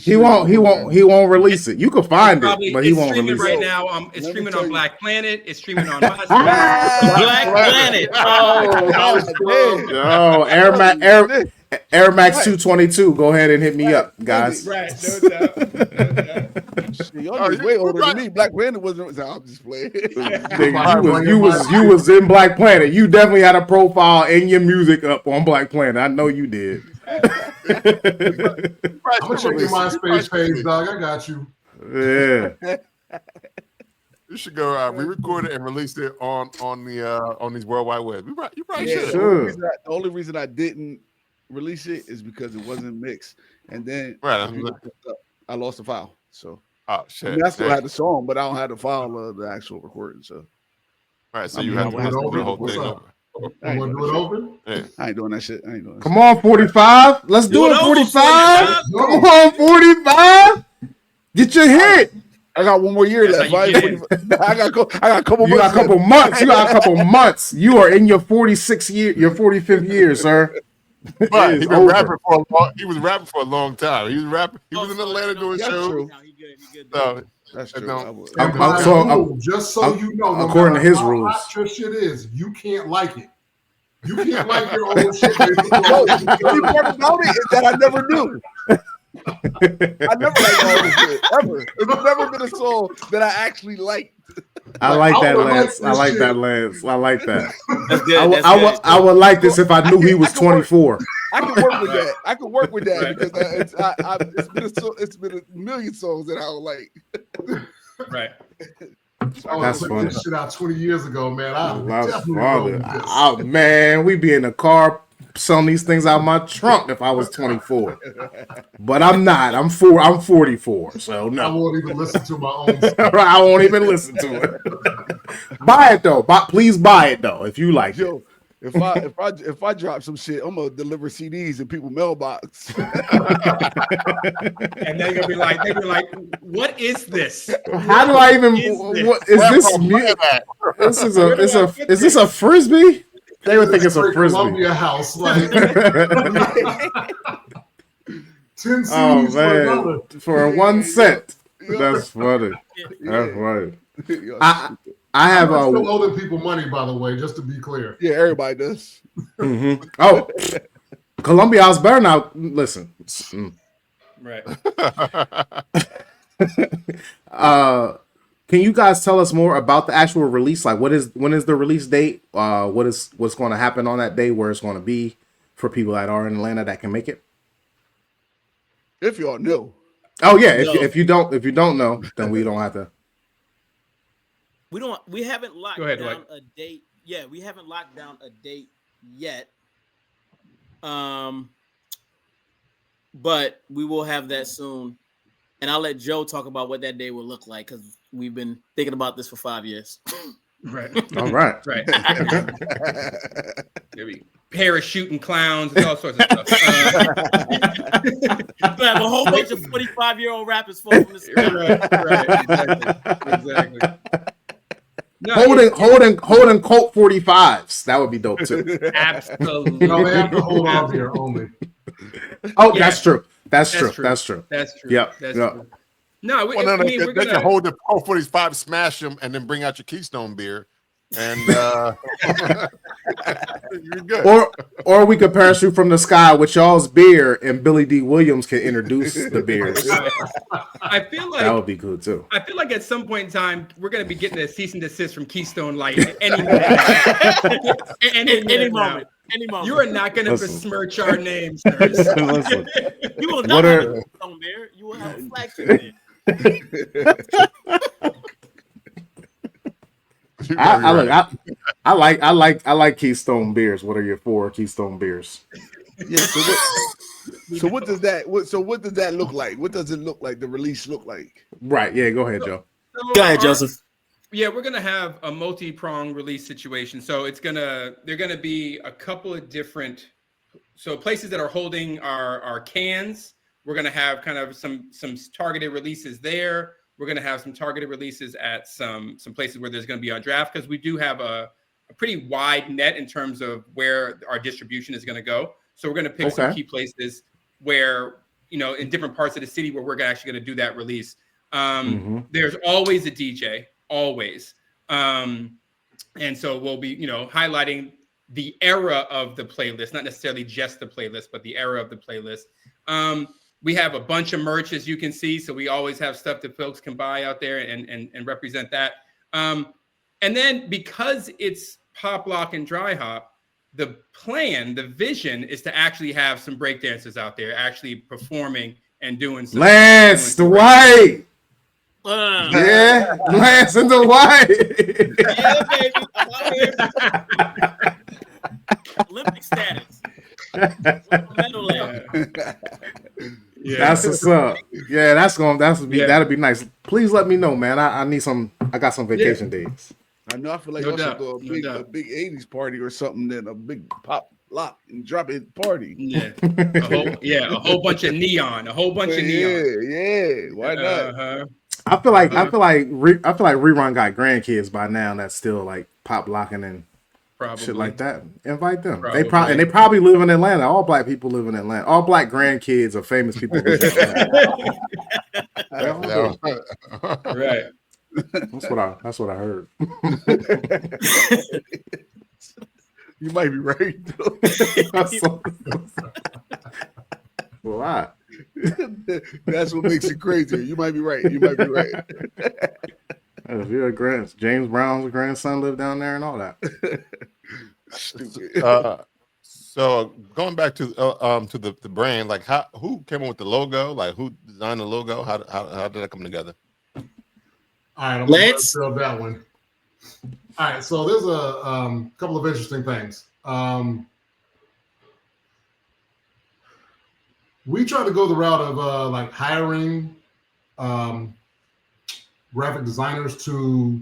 He won't release it. You can find it, but he won't release it. Right now, it's streaming on Black Planet. It's streaming on Black Planet. Oh, Air Max 222. Go ahead and hit me up, guys. Right, no doubt. Y'all way older than me. Black Planet wasn't. I'm just playing. You was in Black Planet. You definitely had a profile and your music up on Black Planet. I know you did. I'm gonna check your MySpace page, dog. I got you. Yeah. You should go. We recorded and released it on these World Wide Web. You probably should. Sure. The only reason I didn't release it is because it wasn't mixed, and then I lost the file. So shit. I still had the song, but I don't have the file of the actual recording. So so you have to do the whole thing over. You want to do it over? Yeah. I ain't doing that shit. Come on, 45. Let's do it, 45. Come on, 45. Get your hit. I got 1 more year left. I got a couple months. You got a couple months. You are in your 46th year, your 45th year, sir. But It he is been over. rapping for a long. He was rapping for a long time. He was rapping. He was in Atlanta doing That's shows. true. No, he good. So That's I true. don't- I would- And I'm- by so- rule, just so you know, no according matter to his how rules. hot your shit is, you can't like it. You can't like your own shit. No, the part about it is that I never knew. I never liked all this shit ever. It's never been a song that I actually liked. I like I that, would like Lance. I this like shit. that, Lance. I like that. That's good. I would like this if I knew he was 24. I can work with that. I can work with that because it's been a million songs that I don't like. Right. I would That's put funny. this shit out 20 years ago, man. I would That's definitely funny. roll with this. Oh, man, we be in the car selling these things out my trunk if I was 24. But I'm not. I'm 44. So I no. won't even listen to my own stuff. I won't even listen to it. Buy it though. Please buy it though if you like it. Yo, if I drop some shit, I'm gonna deliver CDs in people's mailbox. And they're gonna be like, what is this? How do I even? What is this? Is this a frisbee? They would think it's a frisbee. Columbia House, like 10 CDs Oh for man, another. for 1 cent. That's funny. That's funny. I have I'm still owing people money, by the way, just to be clear. Yeah, everybody does. Mm-hmm. Oh, Columbia House better now. Listen. Right. Can you guys tell us more about the actual release? Like, when is the release date? What's going to happen on that day? Where it's going to be for people that are in Atlanta that can make it? If y'all knew. Oh yeah, if you don't know, then we don't have to. We haven't locked Go ahead, down Dwight. a date. Yeah, we haven't locked down a date yet. But we will have that soon. And I'll let Joe talk about what that day will look like because we've been thinking about this for 5 years. Right. All right. Right. There we parachuting clowns and all sorts of stuff. We'll have a whole bunch of 45-year-old rappers fall from the sky. Right. Exactly. No, Holding Colt 45s. That would be dope too. absolutely. No, they have to hold on here only. Oh, Yeah. that's true. That's That's true. true. That's true. That's true. Yep. That's Yep. true. No, we, Well, no, I mean, we're they gonna can hold the Pro 45, smash them, and then bring out your Keystone beer, and you're good. Or we could parachute from the sky with y'all's beer, and Billy D. Williams can introduce the beers. I feel like That would be cool too. I feel like at some point in time we're gonna be getting a cease and desist from Keystone Light any minute. Any moment. You are not gonna Listen. besmirch our names, sirs. Listen, You will What not are- have a Keystone beer. You will have a flagship beer. I like Keystone beers. What are your 4 Keystone beers? Yeah. So what does that look like? What does it look like? The release look like? Right. Yeah. Go ahead, Joe. So Go ahead, Joseph. Yeah, we're gonna have a multi-pronged release situation. So they're gonna be a couple of different places that are holding our cans. We're gonna have kind of some targeted releases there. We're gonna have some targeted releases at some places where there's gonna be on draft because we do have a pretty wide net in terms of where our distribution is gonna go. So we're gonna pick some key places where in different parts of the city where we're actually gonna do that release. There's always a DJ. Always. And so we'll be, highlighting the era of the playlist, not necessarily just the playlist, but the era of the playlist. We have a bunch of merch, as you can see. So we always have stuff that folks can buy out there and represent that. And then because it's pop, lock, and dry hop, the vision is to actually have some breakdancers out there actually performing and doing some. Lance doing some Dwight. Yeah, Lance and Dwight. Yeah, baby. I'm out here. Olympic status. Medal Yeah. That's what's up. Yeah, that'll be nice. Please let me know, man. I need some. I got some vacation days. I know. I feel like No I doubt, should no do doubt. a big 80s party or something, then a big pop lock and drop it party. Yeah, a whole bunch of neon, Yeah. Why not? Uh-huh. I feel like rerun got grandkids by now. That's still like pop locking and Probably. Shit like that. Invite them. Probably. They probably live in Atlanta. All black people live in Atlanta. All black grandkids of famous people live in Atlanta. Right. That's what I heard. You might be right. Why? That's what makes it crazier. You might be right. You might be right. If you're James Brown's grandson lived down there and all that. Stupid. So going back to the brand, like who came up with the logo? Like who designed the logo? How did that come together? All right, I'm Let's going to that one. All right, so there's a couple of interesting things. We try to go the route of like hiring graphic designers to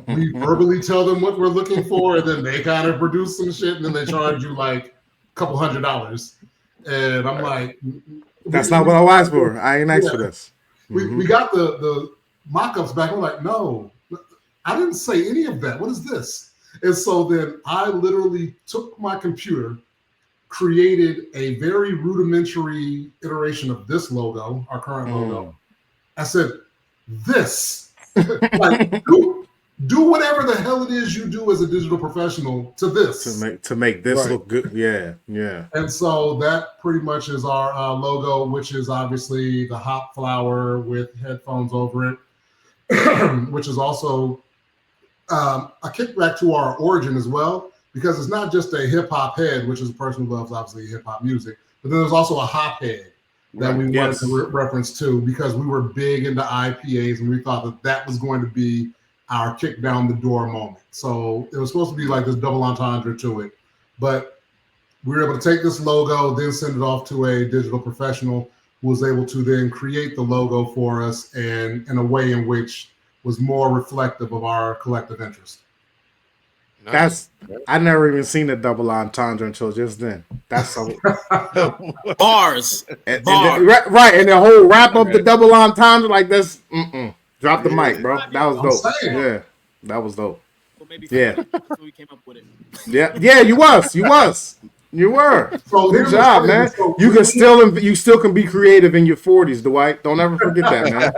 we verbally tell them what we're looking for, and then they kind of produce some shit, and then they charge you like a couple $100. And I'm like, that's not what I asked for. I ain't asked for this. We got the mock-ups back. We're like, no, I didn't say any of that. What is this? And so then I literally took my computer, created a very rudimentary iteration of this logo, our current logo. I said, this, like, do whatever the hell it is you do as a digital professional to this. To make this look good. Yeah. And so that pretty much is our logo, which is obviously the hop flower with headphones over it, which is also a kickback to our origin as well, because it's not just a hip hop head, which is a person who loves obviously hip hop music, but then there's also a hop head that we wanted to reference to, because we were big into IPAs and we thought that was going to be our kick down the door moment. So it was supposed to be like this double entendre to it, but we were able to take this logo, then send it off to a digital professional who was able to then create the logo for us, and in a way in which was more reflective of our collective interest. I never even seen a double entendre until just then. That's so bars. And the whole wrap up the double entendre like this. Drop the mic, bro. That was dope. Yeah, that was dope. Well, maybe we came up with it. Yeah, you were. So good job, man. You still can be creative in your 40s, Dwight. Don't ever forget that, man.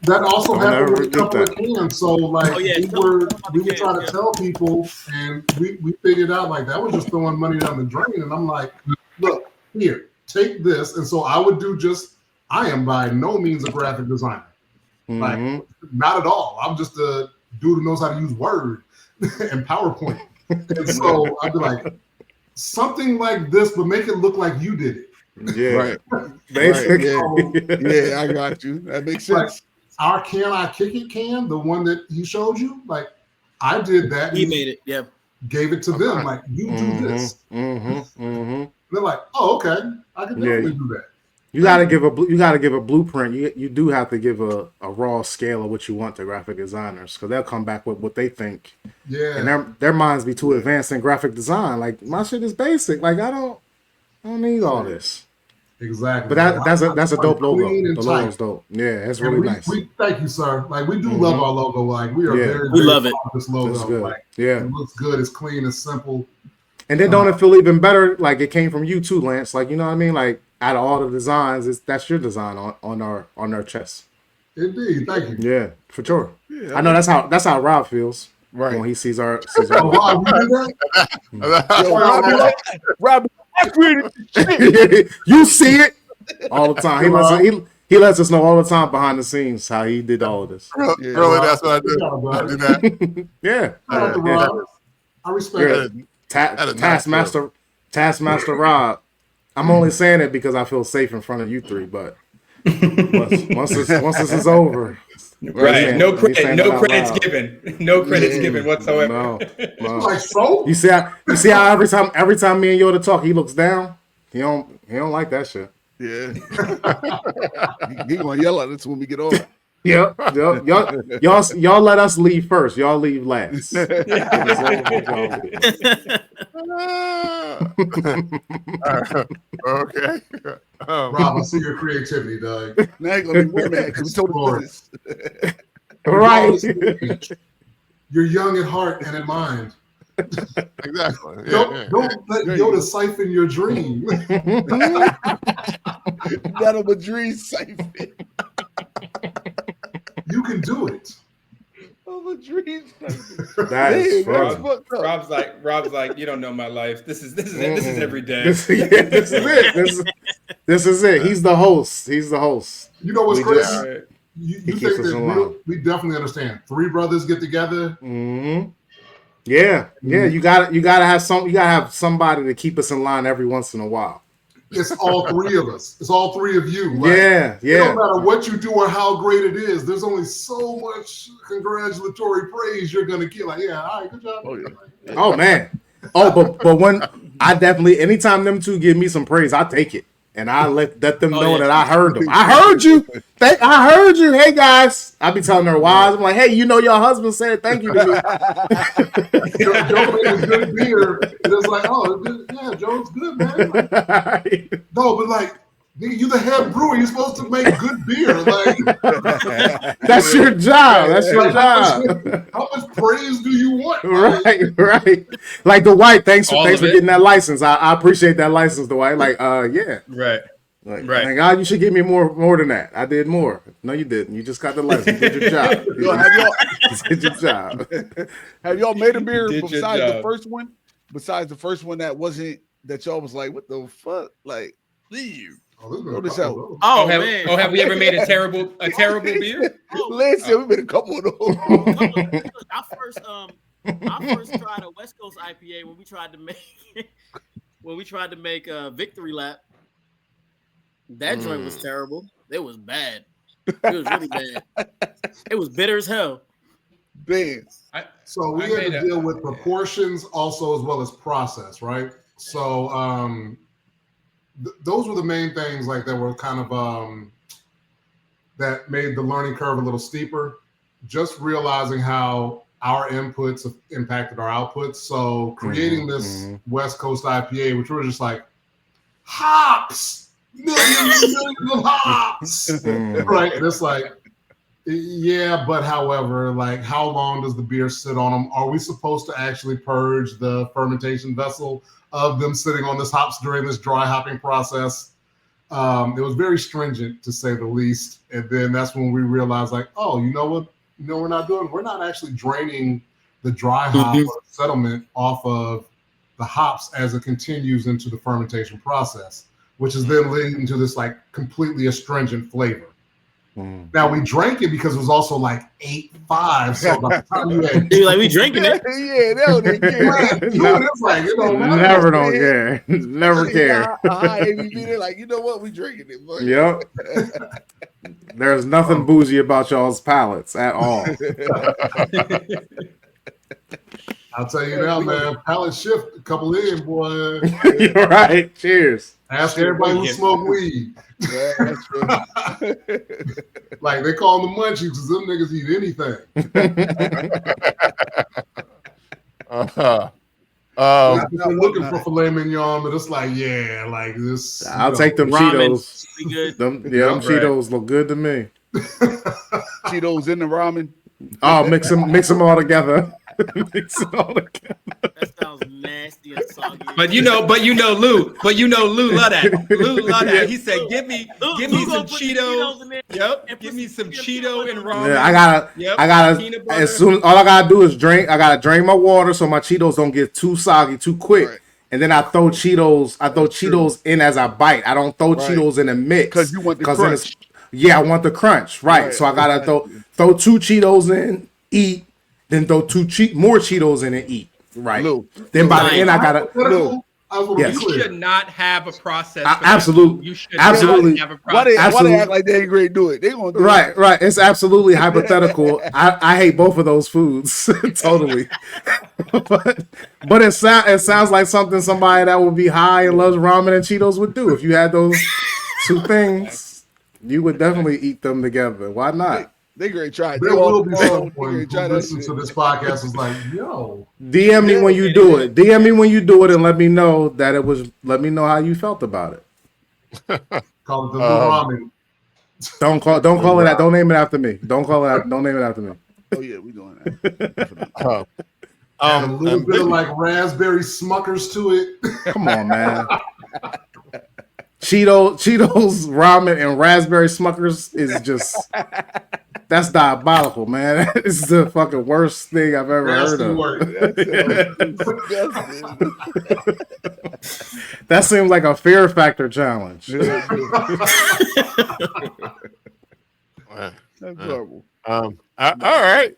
That also happened with a couple of cans. So like we were trying to tell people, and we figured out like that was just throwing money down the drain. And I'm like, look, here, take this. And so I would do I am by no means a graphic designer. Like, not at all. I'm just a dude who knows how to use Word and PowerPoint. And so I'd be like, something like this, but make it look like you did it. Yeah. Basically. Yeah, I got you. That makes sense. Like, our Can I Kick It can, the one that he showed you, like, I did that. He made it, yeah. Gave it to them, like, you do this. They're like, oh, okay. I can definitely do that. You gotta give a blueprint. You do have to give a raw scale of what you want to graphic designers, because they'll come back with what they think. Yeah. And their minds be too advanced in graphic design. Like, my shit is basic. Like, I don't need all this. Exactly. But that's a dope logo. The logo's dope. Yeah, it's really nice. Thank you, sir. Like, we do love our logo. Like, we are very love it. This logo. It's good. Like, it looks good. It's clean. It's simple. And then don't it feel even better? Like, it came from you too, Lance. Like, you know what I mean? Like, out of all the designs, that's your design on our chest. Indeed, thank you. Yeah, for sure. Yeah, I know that's how Rob feels. Right. When he sees our Rob, I created shit. You see it all the time. He lets us know all the time behind the scenes how he did all of this. Really, that's what I do. I do that. Yeah. I respect it. Taskmaster Rob. I'm only saying it because I feel safe in front of you three, but once this is over, right? No credits given. No credits given whatsoever. No. Like, so? You see how every time me and Yoda talk, he looks down. He don't like that shit. Yeah. He gonna yell at us when we get on. Yep. Y'all let us leave first. Y'all leave last. Okay. Rob, I see your creativity, Doug. Now you're gonna be more mad because we told him this. Right. You're young at heart and in mind. Exactly. Yeah, Don't let Yoda siphon your dream. None of a dream siphon. You can do it. Of a dream siphon. That's funny. Rob's like, you don't know my life. This is every day. This is it. This is it. He's the host. You know what's We crazy? just- You He think keeps us in line. that we definitely understand. Three brothers get together. Mm-hmm. Yeah. You gotta have somebody to keep us in line every once in a while. It's all three of us. It's all three of you. Like, Yeah. it don't matter what you do or how great it is. There's only so much congratulatory praise you're gonna get. Like, yeah, all right, good job. Oh, yeah. Oh man. Oh, but when I definitely anytime them two give me some praise, I take it. And I let them know that I heard them. I heard you. I heard you. Hey guys. I be telling their wives, I'm like, hey, you know your husband said thank you to me. Joe made a good beer. And it's like, oh, yeah, Joe's good, man. Like, no, but like, nigga, you the head brewer. You're supposed to make good beer. Like, That's your job. That's your job. How much praise do you want? Right. Like Dwight, thanks for All of it. getting that license. I appreciate that license, Dwight. Like, yeah. Right. Like, Right. Thank God you should give me more than that. I did more. No, you didn't. You just got the license. You did your job. Yo, have y'all You did your job. have y'all made a beer Did your besides the job. first one? Besides the first one that wasn't that y'all was like, what the fuck? Like, leave. Oh, this Throw been this a out. couple of Oh, have, man. have we ever made a terrible beer? Listen, we made a couple of those. I first tried a West Coast IPA when we tried to make Victory Lap. That joint was terrible. It was bad. It was really bad. It was bitter as hell. Man. So we I had made to a- deal with proportions also as well as process, right? So those were the main things like that were kind of that made the learning curve a little steeper. Just realizing how our inputs have impacted our outputs. So creating this West Coast IPA, which were just like hops, millions of hops, right? And it's like, yeah, but however, like how long does the beer sit on them? Are we supposed to actually purge the fermentation vessel of them sitting on this hops during this dry hopping process? It was very stringent to say the least. And then that's when we realized like, oh, you know what? You know, we're not actually draining the dry hop or settlement off of the hops as it continues into the fermentation process, which is then leading to this like completely astringent flavor. Now we drank it because it was also like 8.5. So by the time you had You're like, we drinking it. Yeah, that was it's like, you know, Never don't care. Never care. They're like, you know what? We drinking it, boy. Yep. There's nothing bougie about y'all's palates at all. I'll tell you now, man, palate shift a couple in, boy. You're right. Cheers. Ask everybody who smoke weed. Yeah, that's true. Like they call them the munchies because them niggas eat anything. I've been looking for filet mignon, but it's like, yeah, like this. I'll take them ramen. Cheetos. Be good. Them Cheetos look good to me. Cheetos in the ramen. Oh, mix them all together. Mix it all together. That sounds nasty and soggy. But you know, Lou love that. Lou love that. He said, "Give me some Cheetos." Yep. Give me some Cheeto and ramen. Yeah, I gotta. Peanut butter. As soon all I gotta do is drink. I gotta drain my water so my Cheetos don't get too soggy too quick. Right. And then I throw Cheetos in as I bite. I don't throw Cheetos in a mix Because you want the then crunch. I want the crunch. Right. So I gotta throw 2 Cheetos in, eat, then throw more Cheetos in and eat. Right. Lou, then by the end I gotta. Yes. You should not have a process. Absolutely. You should Absolutely. not have a Why process. they act like they ain't great do it? They gonna do it. Right. It's absolutely hypothetical. I hate both of those foods totally, but it sounds like something somebody that would be high and loves ramen and Cheetos would do. If you had those 2 things, you would definitely eat them together. Why not? They great try. There will be someone who listens to this podcast is like, yo. DM me when you do it. DM me when you do it and let me know that it was. Let me know how you felt about it. Call it the ramen. Don't call it that. Don't name it after me. Don't name it after me. Oh yeah, we doing that. Add a little bit of like raspberry Smuckers to it. Come on, man. Cheetos, ramen, and raspberry Smuckers is just that's diabolical, man. It's the fucking worst thing I've ever heard of. That seems like a Fear Factor challenge. That's horrible. All right.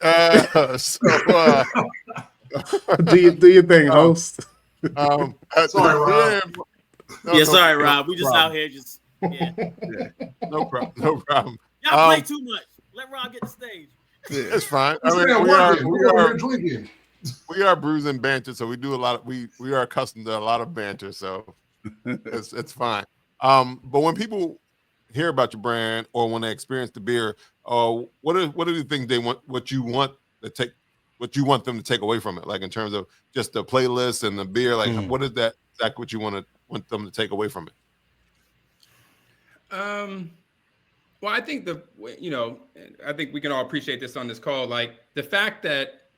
Do you think, host? Sorry, Rob. Sorry, Rob. We just out here just No problem. Y'all play too much. Let Rob get the stage. It's fine. We are brews and banter, so we do a lot of we are accustomed to a lot of banter, so it's fine. But when people hear about your brand or when they experience the beer, what are the things they want? What you want them to take away from it? Like in terms of just the playlist and the beer, like what is that exactly what you want them to take away from it? Well, I think I think we can all appreciate this on this call. Like the fact that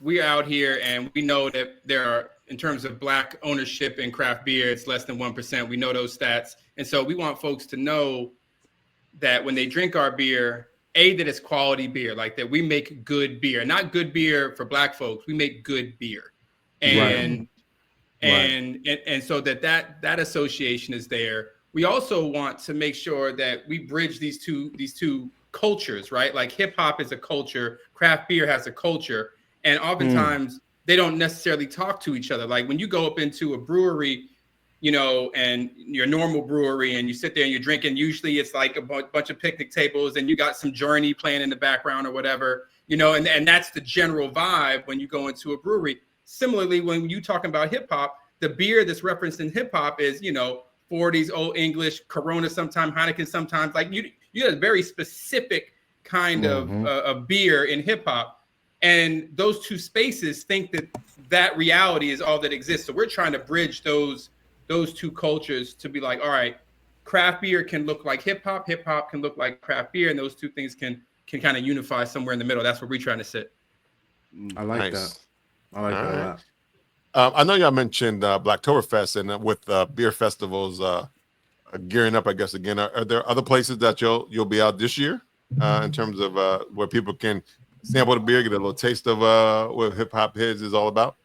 we're out here and we know that there are, in terms of Black ownership in craft beer, it's less than 1%. We know those stats. And so we want folks to know that when they drink our beer, that it's quality beer, like that we make good beer, not good beer for Black folks. We make good beer. And so that association is there. We also want to make sure that we bridge these two cultures, right? Like hip hop is a culture, craft beer has a culture, and oftentimes they don't necessarily talk to each other. Like when you go up into a brewery, and your normal brewery, and you sit there and you're drinking, usually it's like a bunch of picnic tables, and you got some Journey playing in the background or whatever, and that's the general vibe when you go into a brewery. Similarly, when you talking about hip hop, the beer that's referenced in hip hop is, 40s, Old English, Corona, sometimes Heineken, sometimes like you have a very specific kind of beer in hip hop. And those two spaces think that reality is all that exists. So we're trying to bridge those two cultures to be like, all right, craft beer can look like hip hop can look like craft beer, and those two things can kind of unify somewhere in the middle. That's where we're trying to sit. I like that. I like that a lot. I know y'all mentioned Blacktoberfest, and with beer festivals gearing up, I guess, again, are there other places that you'll be out this year in terms of where people can sample the beer, get a little taste of what Hip Hop Heads is all about?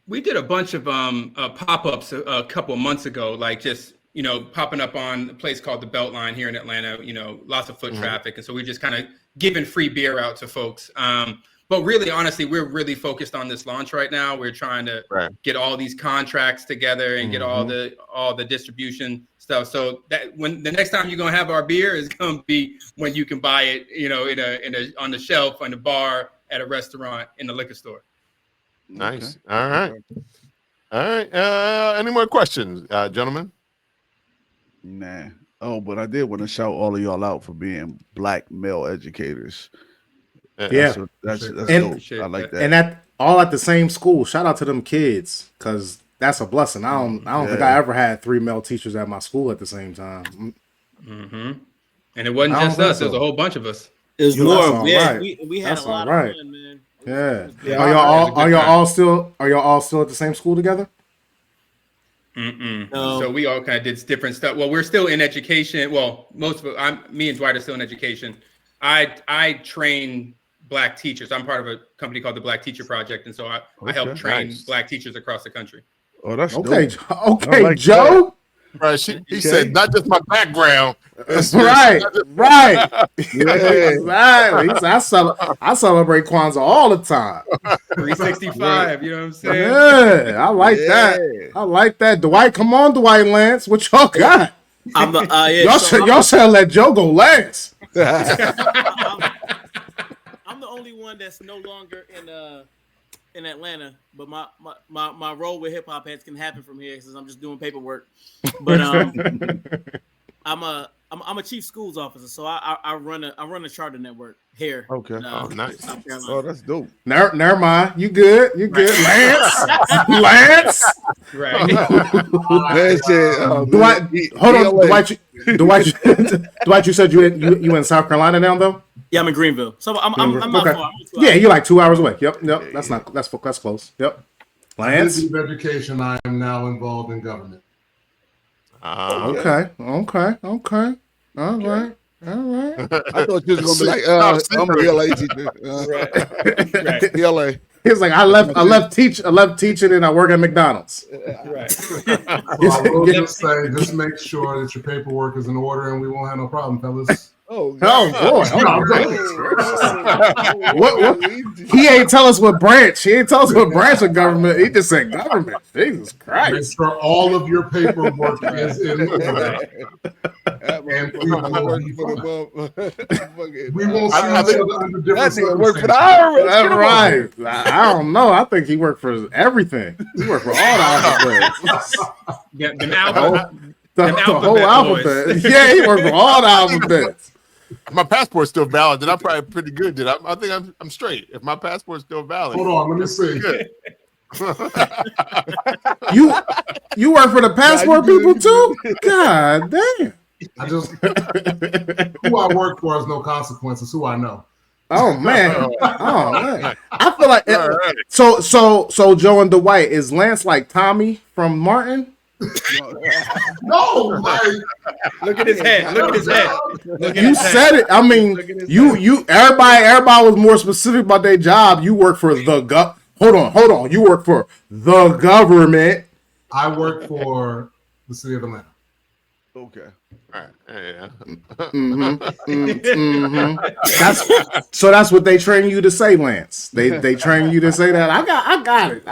We did a bunch of pop-ups a couple of months ago, like just, popping up on a place called the Beltline here in Atlanta, lots of foot traffic. And so we're just kind of giving free beer out to folks. But really, honestly, we're really focused on this launch right now. We're trying to get all these contracts together and get all the distribution stuff. So that when the next time you're gonna have our beer is gonna be when you can buy it, on the shelf, on the bar, at a restaurant, in the liquor store. Nice. Okay. All right. Any more questions, gentlemen? Nah. Oh, but I did want to shout all of y'all out for being Black male educators. Yeah, that's dope. I like that. And that all at the same school. Shout out to them kids, because that's a blessing. I don't think I ever had 3 male teachers at my school at the same time. And it wasn't just us; it was a whole bunch of us. It was more. Yeah, we had a lot of fun, man. Yeah. Are y'all all still at the same school together? No. So we all kind of did different stuff. Well, we're still in education. Well, most of me and Dwight are still in education. I train Black teachers. I'm part of a company called the Black Teacher Project, and so I help train Black teachers across the country. Oh, that's okay. Dope. Okay, like Joe. Right. He said not just my background. Right. Exactly. I celebrate Kwanzaa all the time. 365. You know what I'm saying? Yeah, I like that. I like that. Dwight, come on, Dwight Lance. What y'all got? Y'all should let Joe go last. I'm the only one that's no longer in Atlanta, but my role with Hip Hop Heads can happen from here since I'm just doing paperwork. But I'm a chief schools officer, so I run a charter network here. Okay. Nice. Oh, that's dope. Never mind. You good? You good, Lance? Right. Dwight, hold on, Dwight. You said you in South Carolina now, though? Yeah, I'm in Greenville, so I'm not Okay. far. Yeah, you're like 2 hours away. Yep. That's close. Yep. Lance. With education, I am now involved in government. Okay. All right. I thought you was gonna be like, I'm a ELA teacher. Right. ELA. He was like, I left teaching and I work at McDonald's. Right. So I will just say, just make sure that your paperwork is in order, and we won't have no problem, fellas. Oh boy! What? He ain't tell us what branch. He ain't tell us what branch of government. He just said government. Jesus Christ! Make sure all of your paperwork is in order. And we won't see each other under different circumstances. That's right. I don't know. I think he worked for everything. He worked for all the alphabets. The whole alphabet. Yeah, he worked for all the alphabets. My passport's still valid. Then I'm probably pretty good. Then I think I'm straight. If my passport's still valid. Hold on, let me see. You work for the passport people too? God damn. Who I work for has no consequences. Who I know. Oh man. I feel like so Joe and Dwight, is Lance like Tommy from Martin? No, like, look at his head. You said it. I mean, everybody was more specific about their job. You work for the Hold on. You work for the government. I work for the city of Atlanta. Okay. All right. Yeah. That's what they train you to say, Lance. They train you to say that. I got it.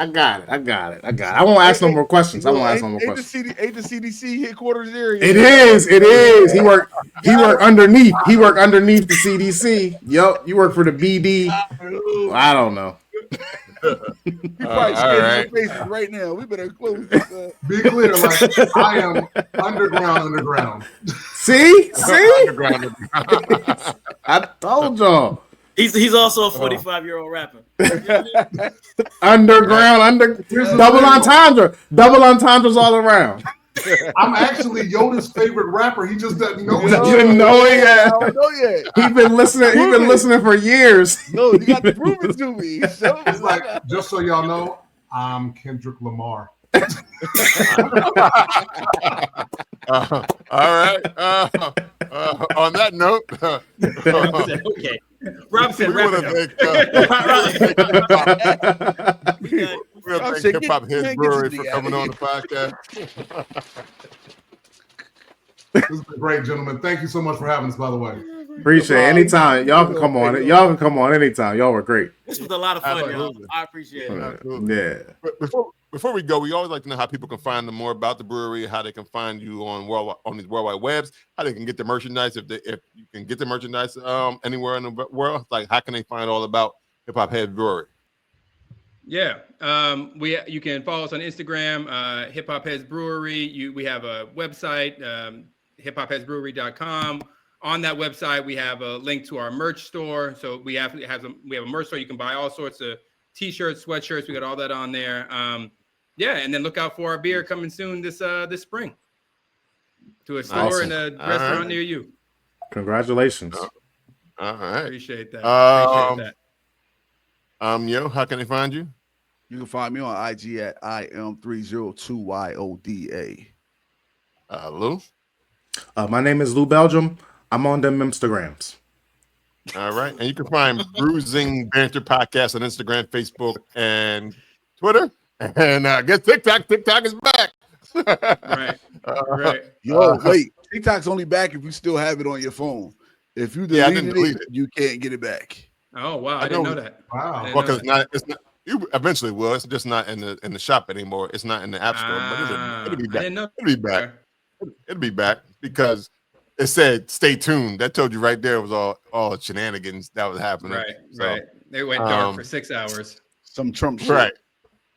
I won't ask no more questions. Ain't the CDC headquarters area? It is. He worked underneath. He worked underneath the CDC. Yup. You work for the BD. I don't know. You probably scared your faces right now. We better close this. Be clear, like I am underground. See? I told y'all. He's also a 45-year-old rapper. Underground, double entendres all around. I'm actually Yoda's favorite rapper. He just doesn't know. Didn't know it yet. He's been listening for years. No, you got to prove it to me. It's like, just so y'all know, I'm Kendrick Lamar. All right. On that note, okay. Rob said, we want to thank Hip Hop Heads Brewery for coming on the podcast. This has been great, gentlemen. Thank you so much for having us, by the way. Appreciate it. Anytime. Y'all can come on. Y'all can come on anytime. Y'all were great. This was a lot of fun, y'all. I appreciate it. Yeah. But before we go, we always like to know how people can find out more about the brewery, how they can find you on these worldwide webs, how they can get the merchandise, if you can get the merchandise anywhere in the world. Like, how can they find all about Hip Hop Heads Brewery? Yeah, you can follow us on Instagram, Hip Hop Heads Brewery. We have a website, hiphopheadsbrewery.com. On that website, we have a link to our merch store. So we have a merch store. You can buy all sorts of t-shirts, sweatshirts. We got all that on there. And then look out for our beer coming soon this spring to a store and a restaurant near you. Congratulations. All right. Appreciate that. Yo, how can they find you? You can find me on IG at IM302YODA. Lou? My name is Lou Belgium. I'm on them Instagrams. All right. And you can find Bruising Banter Podcast on Instagram, Facebook, and Twitter. And I guess TikTok is back. Right. Yo, wait. TikTok's only back if you still have it on your phone. If you deleted it, you can't get it back. Oh wow, I didn't know that. Wow. Well, because it's not. You eventually will. It's just not in the shop anymore. It's not in the app store, but it'll be back. I didn't know. It'll be back. It'll be back because it said "stay tuned." That told you right there was all shenanigans that was happening. Right. They went dark for 6 hours. Some Trump shit. Right.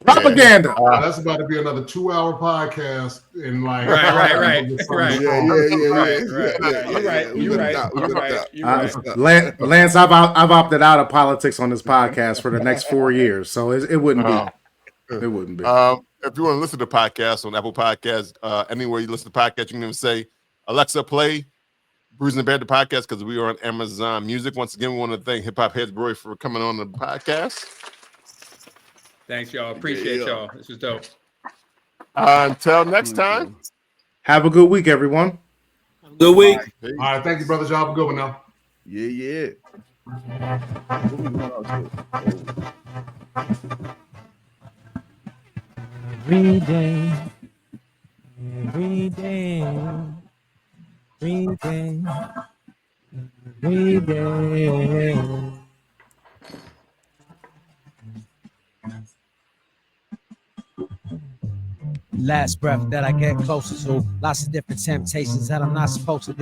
Propaganda. That's about to be another 2-hour podcast in like Right. You're right. Lance, I've opted out of politics on this podcast for the next 4 years, so it wouldn't be. It wouldn't be. If you want to listen to podcasts on Apple Podcasts, anywhere you listen to podcasts, you can even say, Alexa, play Brews and Banter podcast because we are on Amazon Music. Once again, we want to thank Hip Hop Heads Brewery for coming on the podcast. Thanks, y'all. Appreciate y'all. This was dope. Until next time. Have a good week, everyone. Good week. All right, thank you, brothers. Y'all have a good one now. Yeah. Every day, every day, every day, every day. Last breath that I get closer to, lots of different temptations that I'm not supposed to do.